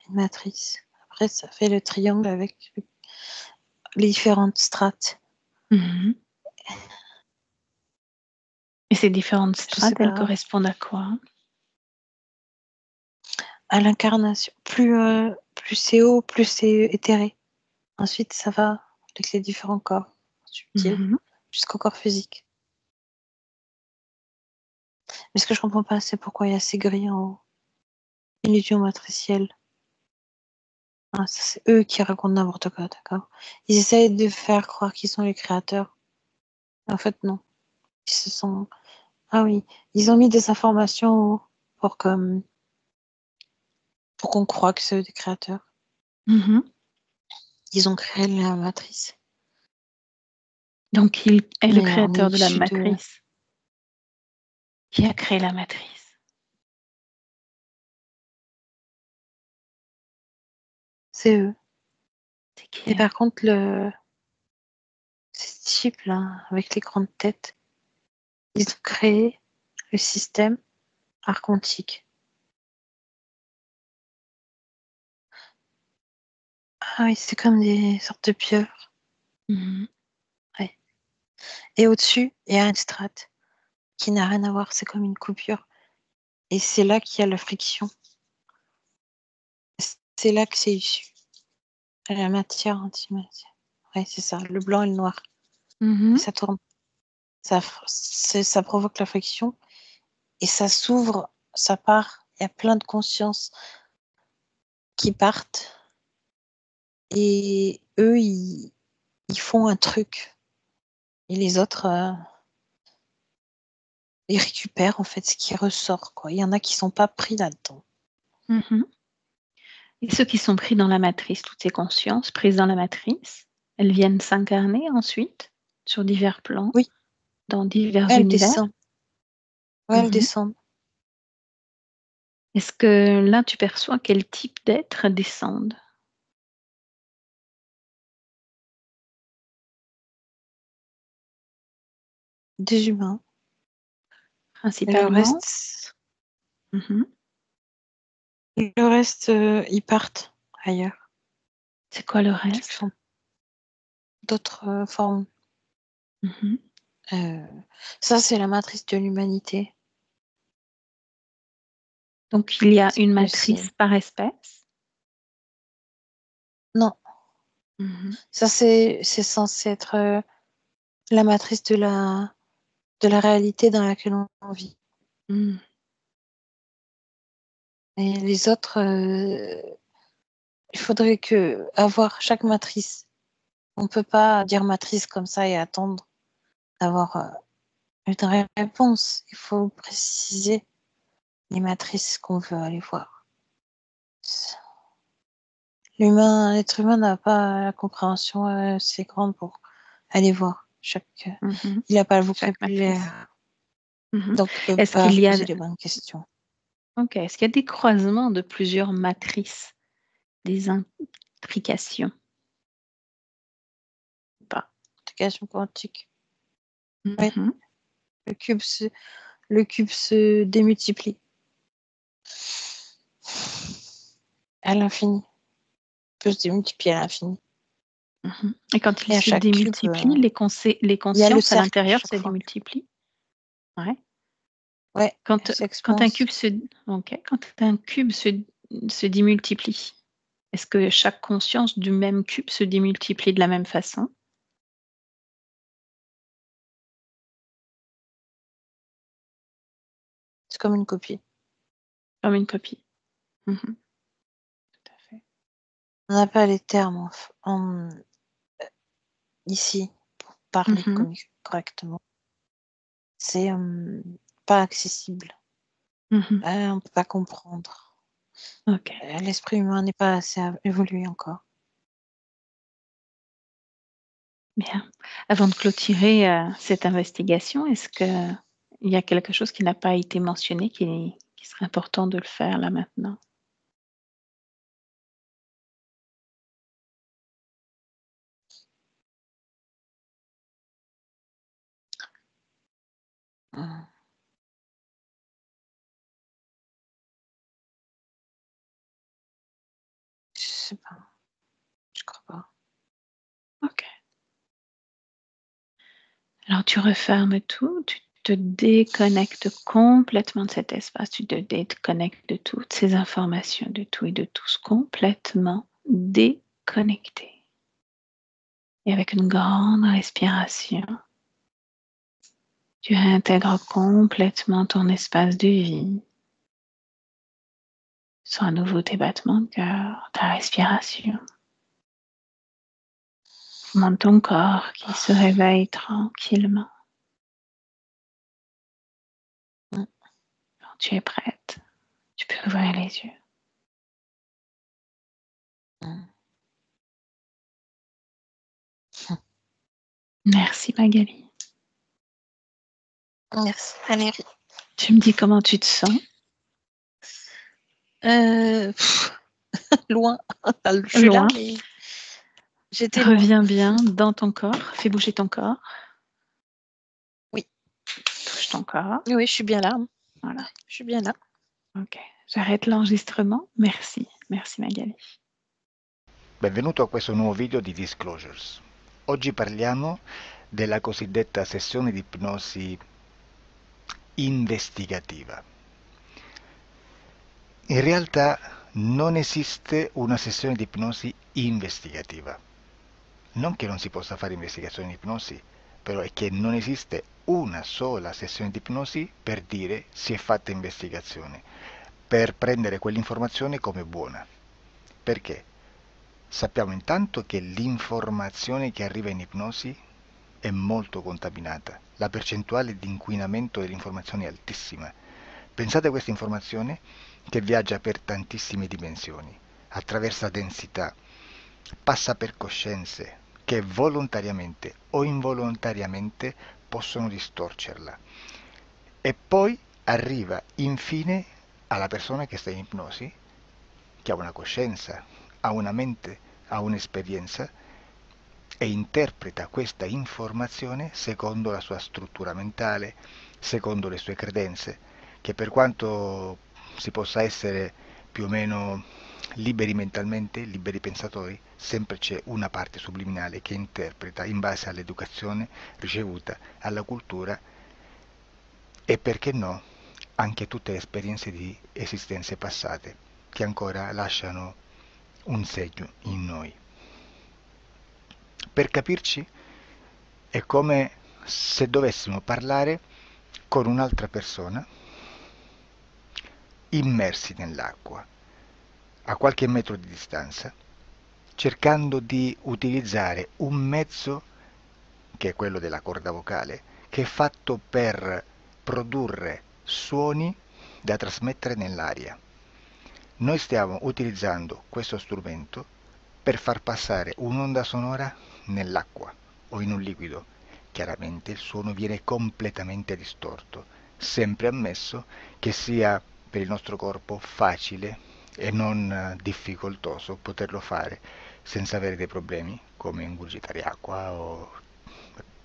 une matrice. Après, ça fait le triangle avec les différentes strates. Mhm. Et ces différentes Je sais strates, elles pas, correspondent à quoi? à l'incarnation. Plus c'est haut, plus c'est éthéré. Ensuite, ça va avec les différents corps subtils Mhm. jusqu'au corps physique. Mais ce que je comprends pas, c'est pourquoi il y a ces grilles en haut. Illusion matricielle. Ah, ça, c'est eux qui racontent n'importe quoi, d'accord? Ils essayent de faire croire qu'ils sont les créateurs. En fait, non. Ils se sont... Ah oui, ils ont mis des informations pour que, pour qu'on croie que c'est eux des créateurs. Mhm. Ils ont créé la matrice. Donc, il est le Mais on est créateur de la issu de... matrice qui a créé la matrice. C'est eux. C'est qui Et eux? par contre, ces types-là, avec les grandes têtes, ils ont créé le système archontique. Ah oui, c'est comme des sortes de pieuvres. Mhm. Ouais. Et au-dessus, il y a une strate qui n'a rien à voir, c'est comme une coupure. Et c'est là qu'il y a la friction. C'est là que c'est issu. La matière antimatière. Ouais, c'est ça, le blanc et le noir. Et Mhm. ça tourne. Ça provoque la friction et ça s'ouvre, ça part. Il y a plein de consciences qui partent et eux, ils font un truc. Et les autres, ils récupèrent en fait ce qui ressort, quoi. Il y en a qui sont pas pris là-dedans. Mhm. Et ceux qui sont pris dans la matrice, toutes ces consciences prises dans la matrice, elles viennent s'incarner ensuite sur divers plans, Oui, dans divers elles univers. descendent. Ouais, elles Mhm. descendent. Est-ce que là, tu perçois quel type d'êtres descendent? Des humains. Et Principalement? Mhm. le reste, ils partent ailleurs. C'est quoi le Ceux qui reste? font d'autres formes. Mhm. Euh, Ça, c'est la matrice de l'humanité. Donc, il y a C'est une possible. matrice par espèce? Non, Mhm. ça, c'est censé être la matrice de la réalité dans laquelle on vit. Mhm. Et les autres, il faudrait que avoir chaque matrice. On ne peut pas dire matrice comme ça et attendre d'avoir une réponse. Il faut préciser les matrices qu'on veut aller voir. L'être humain n'a pas la compréhension assez grande pour aller voir chaque. Mhm. Il n'a pas le Chaque matrice. vocabulaire, Mhm. donc il ne peut Est-ce pas qu'il y a, poser les bonnes questions. ok, est-ce qu'il y a des croisements de plusieurs matrices, des intrications? Pas. Application quantique. Ouais, Mhm. le cube se, le cube se démultiplie à l'infini. Il peut se démultiplier à l'infini. Mhm. Et quand il Et à se chaque cube, démultiplie, les il y a le consciences à cercle à l'intérieur se chaque fois. démultiplient? Ouais. Ouais, Quand, elle quand un s'expanse. cube se, ok, quand un cube se démultiplie, est-ce que chaque conscience du même cube se démultiplie de la même façon? C'est comme une copie. Comme une copie. Mhm. Tout à fait. On n'a pas les termes ici pour parler Mhm. correctement. C'est pas accessible. Mhm. On ne peut pas comprendre. Ok. L'esprit humain n'est pas assez évolué encore. Bien. Avant de clôturer cette investigation, est-ce qu'il y a quelque chose qui n'a pas été mentionné qui serait important de le faire là maintenant? Hum, Je sais pas, je crois pas. Ok. Alors tu refermes tout, tu te déconnectes complètement de cet espace, tu te déconnectes de toutes ces informations, de tout et de tous, complètement déconnecté. Et avec une grande respiration, tu réintègres complètement ton espace de vie. Sens à nouveau tes battements de cœur, ta respiration, le mouvement de ton corps qui se réveille tranquillement. Hum, Quand tu es prête, tu peux ouvrir les yeux. hum. Merci Magali. Merci Valérie. Tu me dis comment tu te sens? Pff, loin, je suis là, Loin. mais j'étais loin. Reviens bien dans ton corps. Fais bouger ton corps. Oui, Touche ton corps. oui, je suis bien là. Voilà. Je suis bien là. Ok. J'arrête l'enregistrement. Merci. Merci Magali. Benvenuto a questo nuovo video di Disclosures. Oggi parliamo della cosiddetta sessione di ipnosi investigativa. In realtà non esiste una sessione di ipnosi investigativa. Non che non si possa fare investigazione di ipnosi, però è che non esiste una sola sessione di ipnosi per dire si è fatta investigazione, per prendere quell'informazione come buona. Perché? Sappiamo intanto che l'informazione che arriva in ipnosi è molto contaminata. La percentuale di inquinamento dell'informazione è altissima. Pensate a questa informazione che viaggia per tantissime dimensioni, attraversa densità, passa per coscienze che volontariamente o involontariamente possono distorcerla. E poi arriva infine alla persona che sta in ipnosi, che ha una coscienza, ha una mente, ha un'esperienza e interpreta questa informazione secondo la sua struttura mentale, secondo le sue credenze, che per quanto si possa essere più o meno liberi mentalmente, liberi pensatori, sempre c'è una parte subliminale che interpreta in base all'educazione ricevuta, alla cultura e perché no, anche tutte le esperienze di esistenze passate che ancora lasciano un segno in noi. Per capirci, è come se dovessimo parlare con un'altra persona immersi nell'acqua, a qualche metro di distanza, cercando di utilizzare un mezzo, che è quello della corda vocale, che è fatto per produrre suoni da trasmettere nell'aria. Noi stiamo utilizzando questo strumento per far passare un'onda sonora nell'acqua o in un liquido. Chiaramente il suono viene completamente distorto, sempre ammesso che sia per il nostro corpo facile e non difficoltoso poterlo fare senza avere dei problemi come ingurgitare acqua o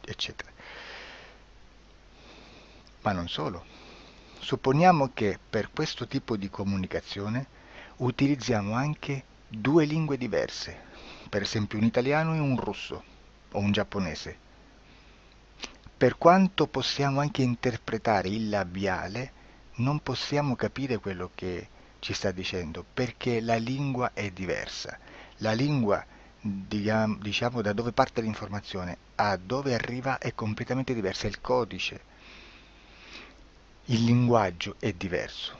eccetera. Ma non solo. Supponiamo che per questo tipo di comunicazione utilizziamo anche due lingue diverse, per esempio un italiano e un russo o un giapponese. Per quanto possiamo anche interpretare il labiale, non possiamo capire quello che ci sta dicendo perché la lingua è diversa. La lingua, diciamo, da dove parte l'informazione a dove arriva è completamente diversa, il codice, il linguaggio è diverso,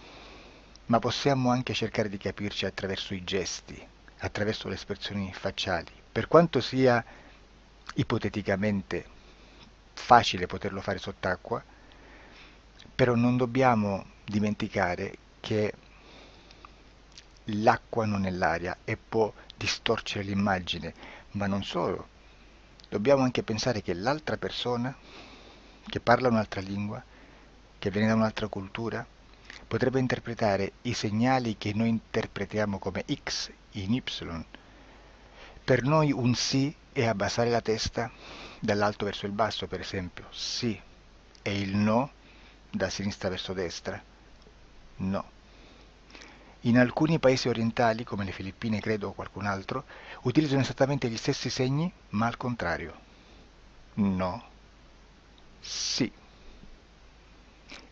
ma possiamo anche cercare di capirci attraverso i gesti, attraverso le espressioni facciali. Per quanto sia ipoteticamente facile poterlo fare sott'acqua, però non dobbiamo dimenticare che l'acqua non è l'aria e può distorcere l'immagine, ma non solo. dobbiamo anche pensare che l'altra persona, che parla un'altra lingua, che viene da un'altra cultura, potrebbe interpretare i segnali che noi interpretiamo come X in Y. Per noi un sì è abbassare la testa dall'alto verso il basso, per esempio, sì, e il no da sinistra verso destra, no. In alcuni paesi orientali, come le Filippine credo o qualcun altro, utilizzano esattamente gli stessi segni, ma al contrario. No, sì.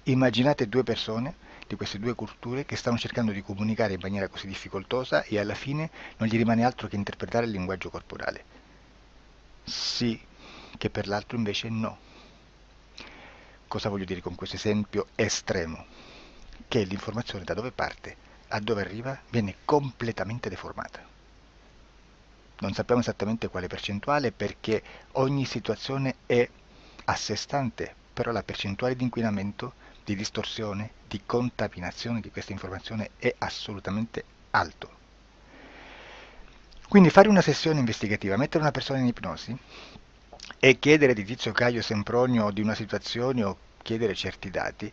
Immaginate due persone di queste due culture che stanno cercando di comunicare in maniera così difficoltosa e alla fine non gli rimane altro che interpretare il linguaggio corporale. Sì, che per l'altro invece no. Cosa voglio dire con questo esempio estremo? Che l'informazione da dove parte a dove arriva viene completamente deformata. Non sappiamo esattamente quale percentuale perché ogni situazione è a sé stante, però la percentuale di inquinamento, di distorsione, di contaminazione di questa informazione è assolutamente alto. Quindi fare una sessione investigativa, mettere una persona in ipnosi e chiedere di Tizio Caio Sempronio di una situazione o chiedere certi dati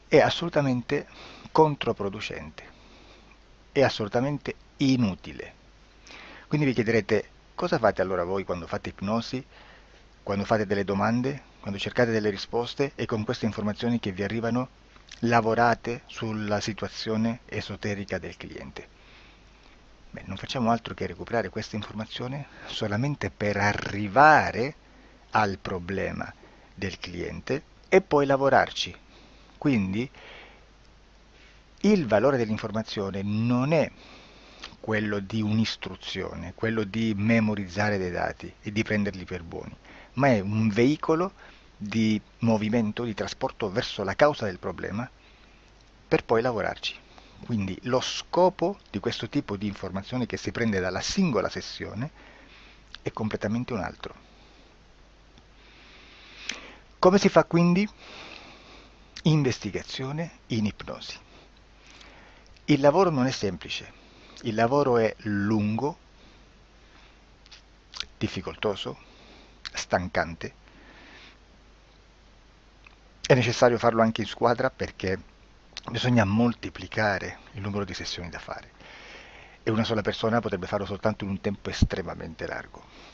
è assolutamente controproducente, è assolutamente inutile. Quindi vi chiederete cosa fate allora voi quando fate ipnosi, quando fate delle domande, quando cercate delle risposte e con queste informazioni che vi arrivano lavorate sulla situazione esoterica del cliente. Beh, non facciamo altro che recuperare questa informazione solamente per arrivare al problema del cliente e poi lavorarci. Quindi il valore dell'informazione non è quello di un'istruzione, quello di memorizzare dei dati e di prenderli per buoni, ma è un veicolo di movimento, di trasporto verso la causa del problema per poi lavorarci. Quindi lo scopo di questo tipo di informazione che si prende dalla singola sessione è completamente un altro. Come si fa quindi? Investigazione in ipnosi. Il lavoro non è semplice, il lavoro è lungo, difficoltoso, stancante. È necessario farlo anche in squadra perché bisogna moltiplicare il numero di sessioni da fare e una sola persona potrebbe farlo soltanto in un tempo estremamente largo.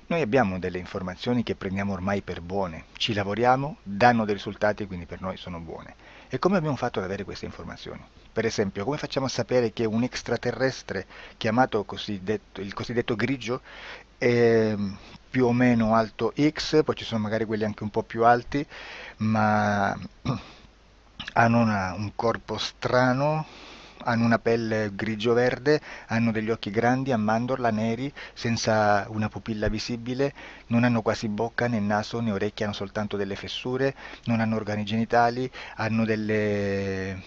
Noi abbiamo delle informazioni che prendiamo ormai per buone, ci lavoriamo, danno dei risultati e quindi per noi sono buone. E come abbiamo fatto ad avere queste informazioni? Per esempio, come facciamo a sapere che un extraterrestre chiamato il cosiddetto grigio è più o meno alto X, poi ci sono magari quelli anche un po' più alti, ma hanno un corpo strano, hanno una pelle grigio-verde, hanno degli occhi grandi a mandorla neri, senza una pupilla visibile, non hanno quasi bocca né naso né orecchie, hanno soltanto delle fessure, non hanno organi genitali, hanno degli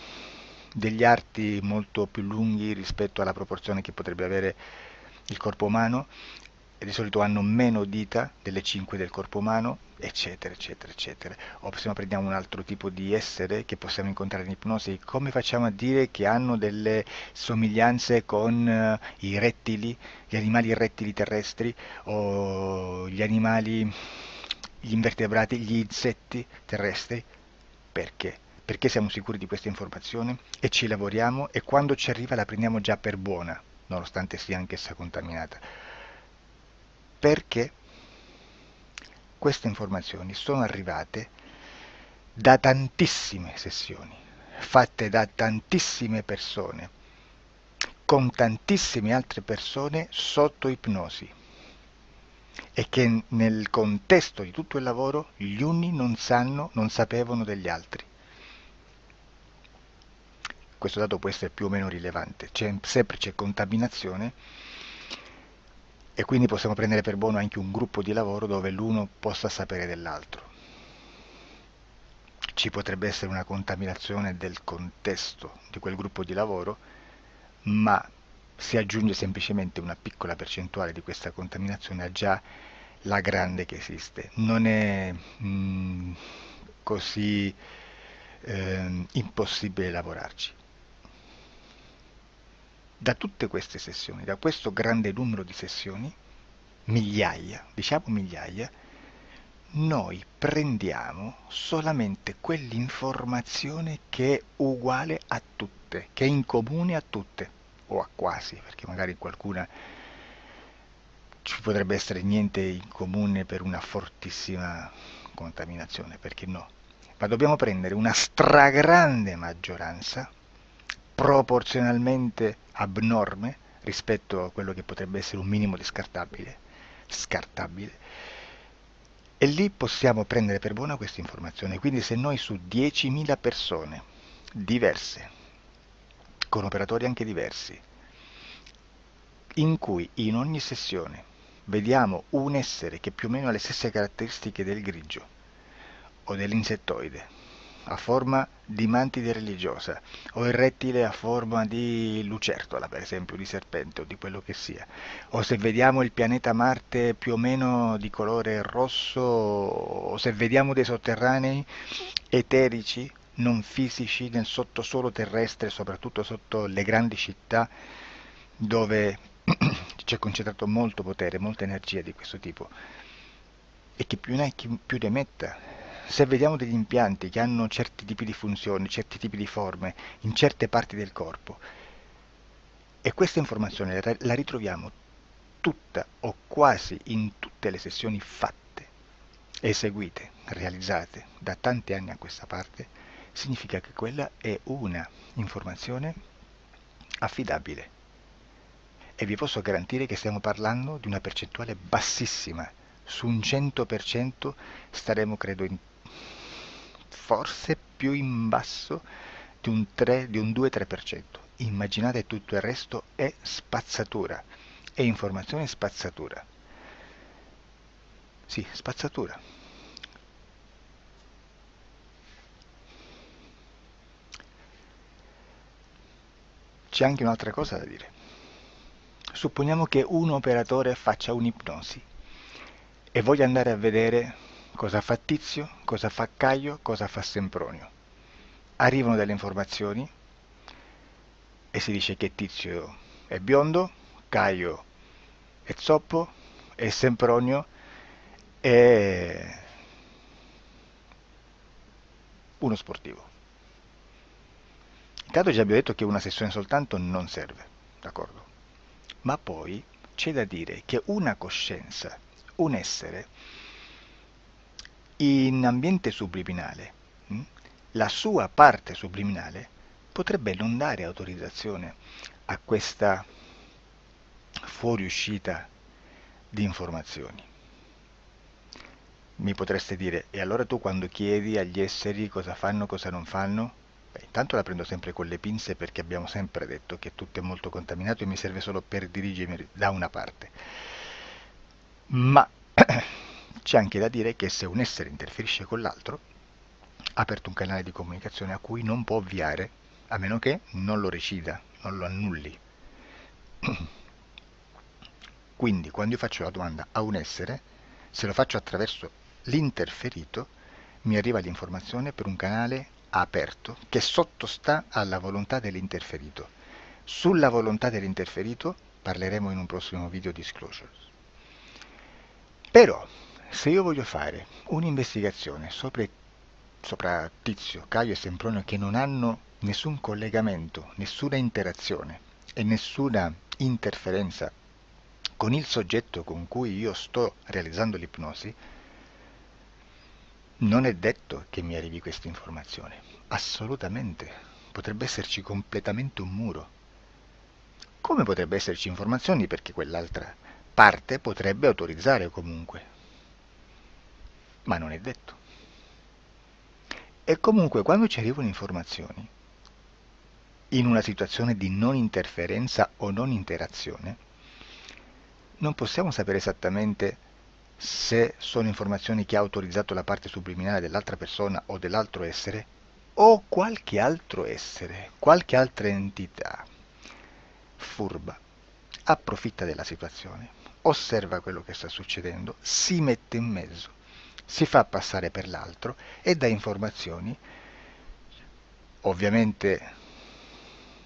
arti molto più lunghi rispetto alla proporzione che potrebbe avere il corpo umano, e di solito hanno meno dita delle 5 del corpo umano, eccetera, eccetera, eccetera. O se prendiamo un altro tipo di essere che possiamo incontrare in ipnosi, come facciamo a dire che hanno delle somiglianze con i rettili, gli animali rettili terrestri o gli invertebrati, gli insetti terrestri? Perché? Perché siamo sicuri di questa informazione e ci lavoriamo e quando ci arriva la prendiamo già per buona, nonostante sia anch'essa contaminata. Perché queste informazioni sono arrivate da tantissime sessioni, fatte da tantissime persone, con tantissime altre persone sotto ipnosi e che nel contesto di tutto il lavoro gli uni non sapevano degli altri. Questo dato può essere più o meno rilevante, sempre c'è contaminazione e quindi possiamo prendere per buono anche un gruppo di lavoro dove l'uno possa sapere dell'altro. Ci potrebbe essere una contaminazione del contesto di quel gruppo di lavoro, ma si aggiunge semplicemente una piccola percentuale di questa contaminazione a già la grande che esiste. Non è così impossibile lavorarci. Da tutte queste sessioni, da questo grande numero di sessioni, migliaia, diciamo migliaia, noi prendiamo solamente quell'informazione che è uguale a tutte, che è in comune a tutte, o a quasi, perché magari qualcuna ci potrebbe essere niente in comune per una fortissima contaminazione, perché no? Ma dobbiamo prendere una stragrande maggioranza, proporzionalmente abnorme rispetto a quello che potrebbe essere un minimo di scartabile, e lì possiamo prendere per buona questa informazione. Quindi se noi su 10.000 persone diverse, con operatori anche diversi, in cui in ogni sessione vediamo un essere che più o meno ha le stesse caratteristiche del grigio o dell'insettoide, a forma di mantide religiosa, o il rettile a forma di lucertola, per esempio, di serpente o di quello che sia, o se vediamo il pianeta Marte più o meno di colore rosso, o se vediamo dei sotterranei eterici, non fisici, nel sottosuolo terrestre, soprattutto sotto le grandi città, dove c'è concentrato molto potere, molta energia di questo tipo, e chi più ne ha chi più ne metta. Se vediamo degli impianti che hanno certi tipi di funzioni, certi tipi di forme in certe parti del corpo, e questa informazione la ritroviamo tutta o quasi in tutte le sessioni fatte, eseguite, realizzate da tanti anni a questa parte, significa che quella è una informazione affidabile. E vi posso garantire che stiamo parlando di una percentuale bassissima. Su un 100% staremo, credo, forse più in basso di un 3, di un 2-3%. Immaginate, tutto il resto è spazzatura, è informazione spazzatura. Sì, spazzatura. C'è anche un'altra cosa da dire. Supponiamo che un operatore faccia un'ipnosi e voglia andare a vedere cosa fa Tizio, cosa fa Caio, cosa fa Sempronio. Arrivano delle informazioni e si dice che Tizio è biondo, Caio è zoppo e Sempronio è uno sportivo. Intanto già abbiamo detto che una sessione soltanto non serve, d'accordo? Ma poi c'è da dire che una coscienza, un essere, in ambiente subliminale, la sua parte subliminale potrebbe non dare autorizzazione a questa fuoriuscita di informazioni. Mi potreste dire, e allora tu quando chiedi agli esseri cosa fanno, cosa non fanno? Beh, intanto la prendo sempre con le pinze, perché abbiamo sempre detto che tutto è molto contaminato e mi serve solo per dirigermi da una parte. Ma c'è anche da dire che se un essere interferisce con l'altro, ha aperto un canale di comunicazione a cui non può ovviare, a meno che non lo recida, non lo annulli. Quindi quando io faccio la domanda a un essere, se lo faccio attraverso l'interferito, mi arriva l'informazione per un canale aperto che sottostà alla volontà dell'interferito. Sulla volontà dell'interferito parleremo in un prossimo video disclosures. Però, se io voglio fare un'investigazione sopra Tizio, Caio e Sempronio, che non hanno nessun collegamento, nessuna interazione e nessuna interferenza con il soggetto con cui io sto realizzando l'ipnosi, non è detto che mi arrivi questa informazione. Assolutamente. Potrebbe esserci completamente un muro. Come potrebbe esserci informazioni, perché quell'altra parte potrebbe autorizzare comunque. Ma non è detto. E comunque quando ci arrivano informazioni, in una situazione di non interferenza o non interazione, non possiamo sapere esattamente se sono informazioni che ha autorizzato la parte subliminale dell'altra persona o dell'altro essere, o qualche altro essere, qualche altra entità furba approfitta della situazione, osserva quello che sta succedendo, si mette in mezzo, si fa passare per l'altro e dà informazioni ovviamente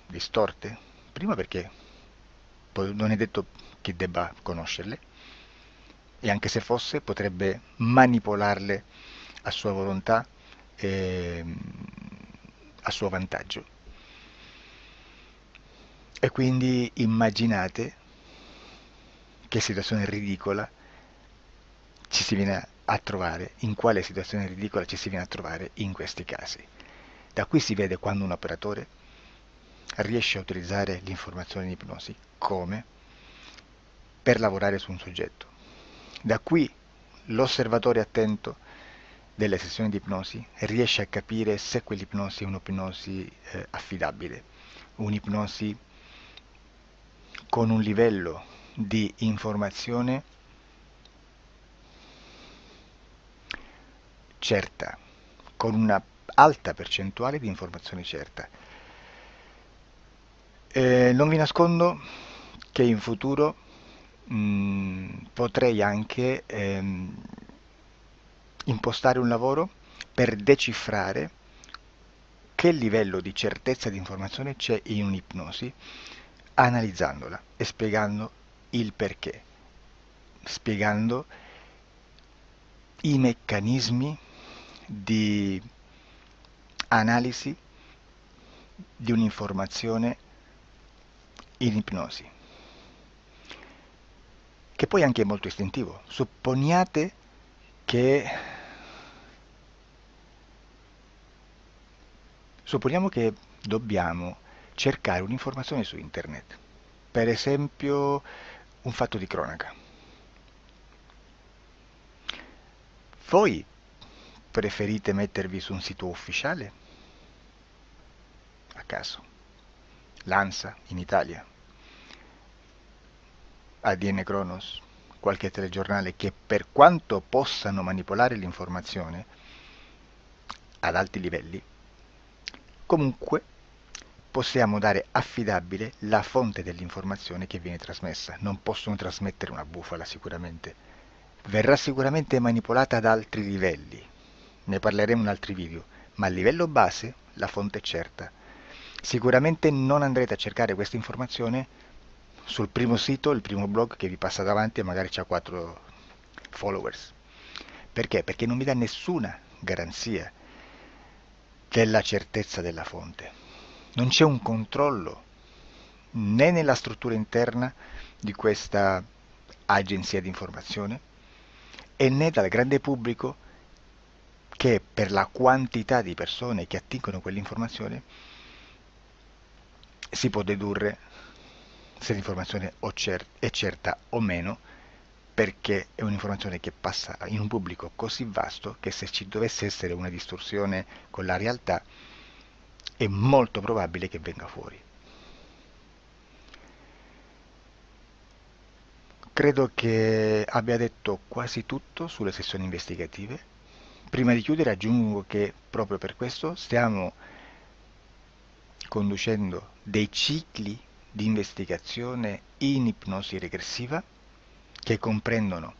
distorte, prima perché non è detto che debba conoscerle, e anche se fosse potrebbe manipolarle a sua volontà e a suo vantaggio. E quindi immaginate che situazione ridicola ci si viene a trovare, in quale situazione ridicola ci si viene a trovare in questi casi. Da qui si vede quando un operatore riesce a utilizzare l'informazione di ipnosi come per lavorare su un soggetto. Da qui l'osservatore attento delle sessioni di ipnosi riesce a capire se quell'ipnosi è un'ipnosi affidabile, un'ipnosi con un livello di informazione certa, con una alta percentuale di informazione certa. Non vi nascondo che in futuro potrei anche impostare un lavoro per decifrare che livello di certezza di informazione c'è in un'ipnosi, analizzandola e spiegando il perché, spiegando i meccanismi di analisi di un'informazione in ipnosi, che poi anche è molto istintivo. Supponiamo che dobbiamo cercare un'informazione su internet, per esempio un fatto di cronaca. Voi preferite mettervi su un sito ufficiale? A caso. L'ANSA in Italia, ADN Kronos, qualche telegiornale che per quanto possano manipolare l'informazione ad alti livelli, comunque possiamo dare affidabile la fonte dell'informazione che viene trasmessa. Non possono trasmettere una bufala sicuramente. Verrà sicuramente manipolata ad altri livelli. Ne parleremo in altri video, ma a livello base la fonte è certa. Sicuramente non andrete a cercare questa informazione sul primo sito, il primo blog che vi passa davanti e magari c'ha 4 followers. Perché? Perché non vi dà nessuna garanzia della certezza della fonte. Non c'è un controllo né nella struttura interna di questa agenzia di informazione e né dal grande pubblico, che per la quantità di persone che attingono quell'informazione si può dedurre se l'informazione è certa o meno, perché è un'informazione che passa in un pubblico così vasto che se ci dovesse essere una distorsione con la realtà è molto probabile che venga fuori. Credo che abbia detto quasi tutto sulle sessioni investigative. Prima di chiudere aggiungo che proprio per questo stiamo conducendo dei cicli di investigazione in ipnosi regressiva che comprendono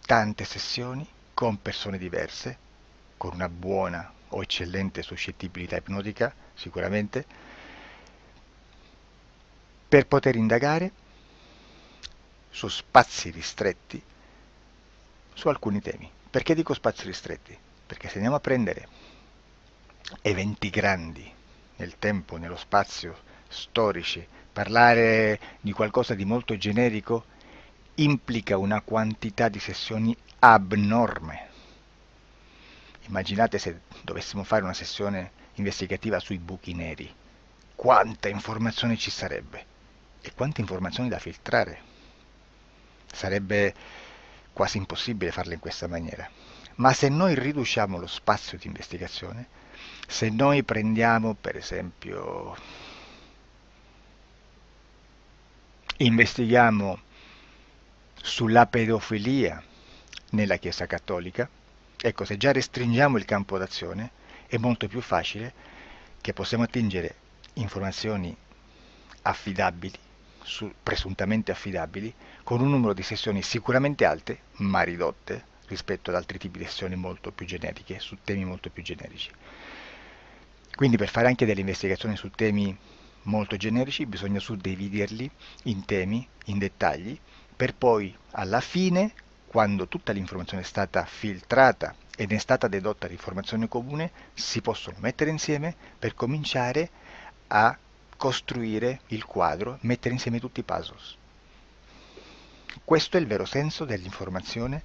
tante sessioni con persone diverse, con una buona o eccellente suscettibilità ipnotica sicuramente, per poter indagare su spazi ristretti su alcuni temi. Perché dico spazi ristretti? Perché se andiamo a prendere eventi grandi nel tempo, nello spazio, storici, parlare di qualcosa di molto generico implica una quantità di sessioni abnorme. Immaginate se dovessimo fare una sessione investigativa sui buchi neri, quanta informazione ci sarebbe e quante informazioni da filtrare. Sarebbe quasi impossibile farlo in questa maniera. Ma se noi riduciamo lo spazio di investigazione, se noi prendiamo per esempio, investighiamo sulla pedofilia nella Chiesa Cattolica, ecco, se già restringiamo il campo d'azione è molto più facile che possiamo attingere informazioni affidabili, presuntamente affidabili, con un numero di sessioni sicuramente alte, ma ridotte rispetto ad altri tipi di sessioni molto più generiche, su temi molto più generici. Quindi per fare anche delle investigazioni su temi molto generici bisogna suddividerli in temi, in dettagli, per poi alla fine, quando tutta l'informazione è stata filtrata ed è stata dedotta l'informazione comune, si possono mettere insieme per cominciare a costruire il quadro, mettere insieme tutti i puzzle. Questo è il vero senso dell'informazione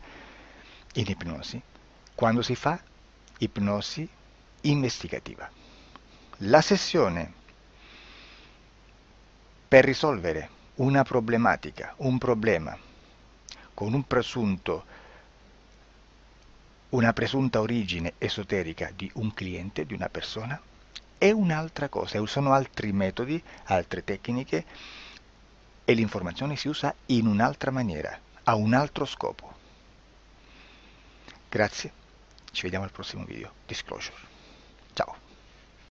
in ipnosi, quando si fa ipnosi investigativa. La sessione per risolvere una problematica, un problema, con una presunta origine esoterica di un cliente, di una persona, è un'altra cosa, sono altri metodi, altre tecniche e l'informazione si usa in un'altra maniera, ha un altro scopo. Grazie, ci vediamo al prossimo video. Disclosure. Ciao.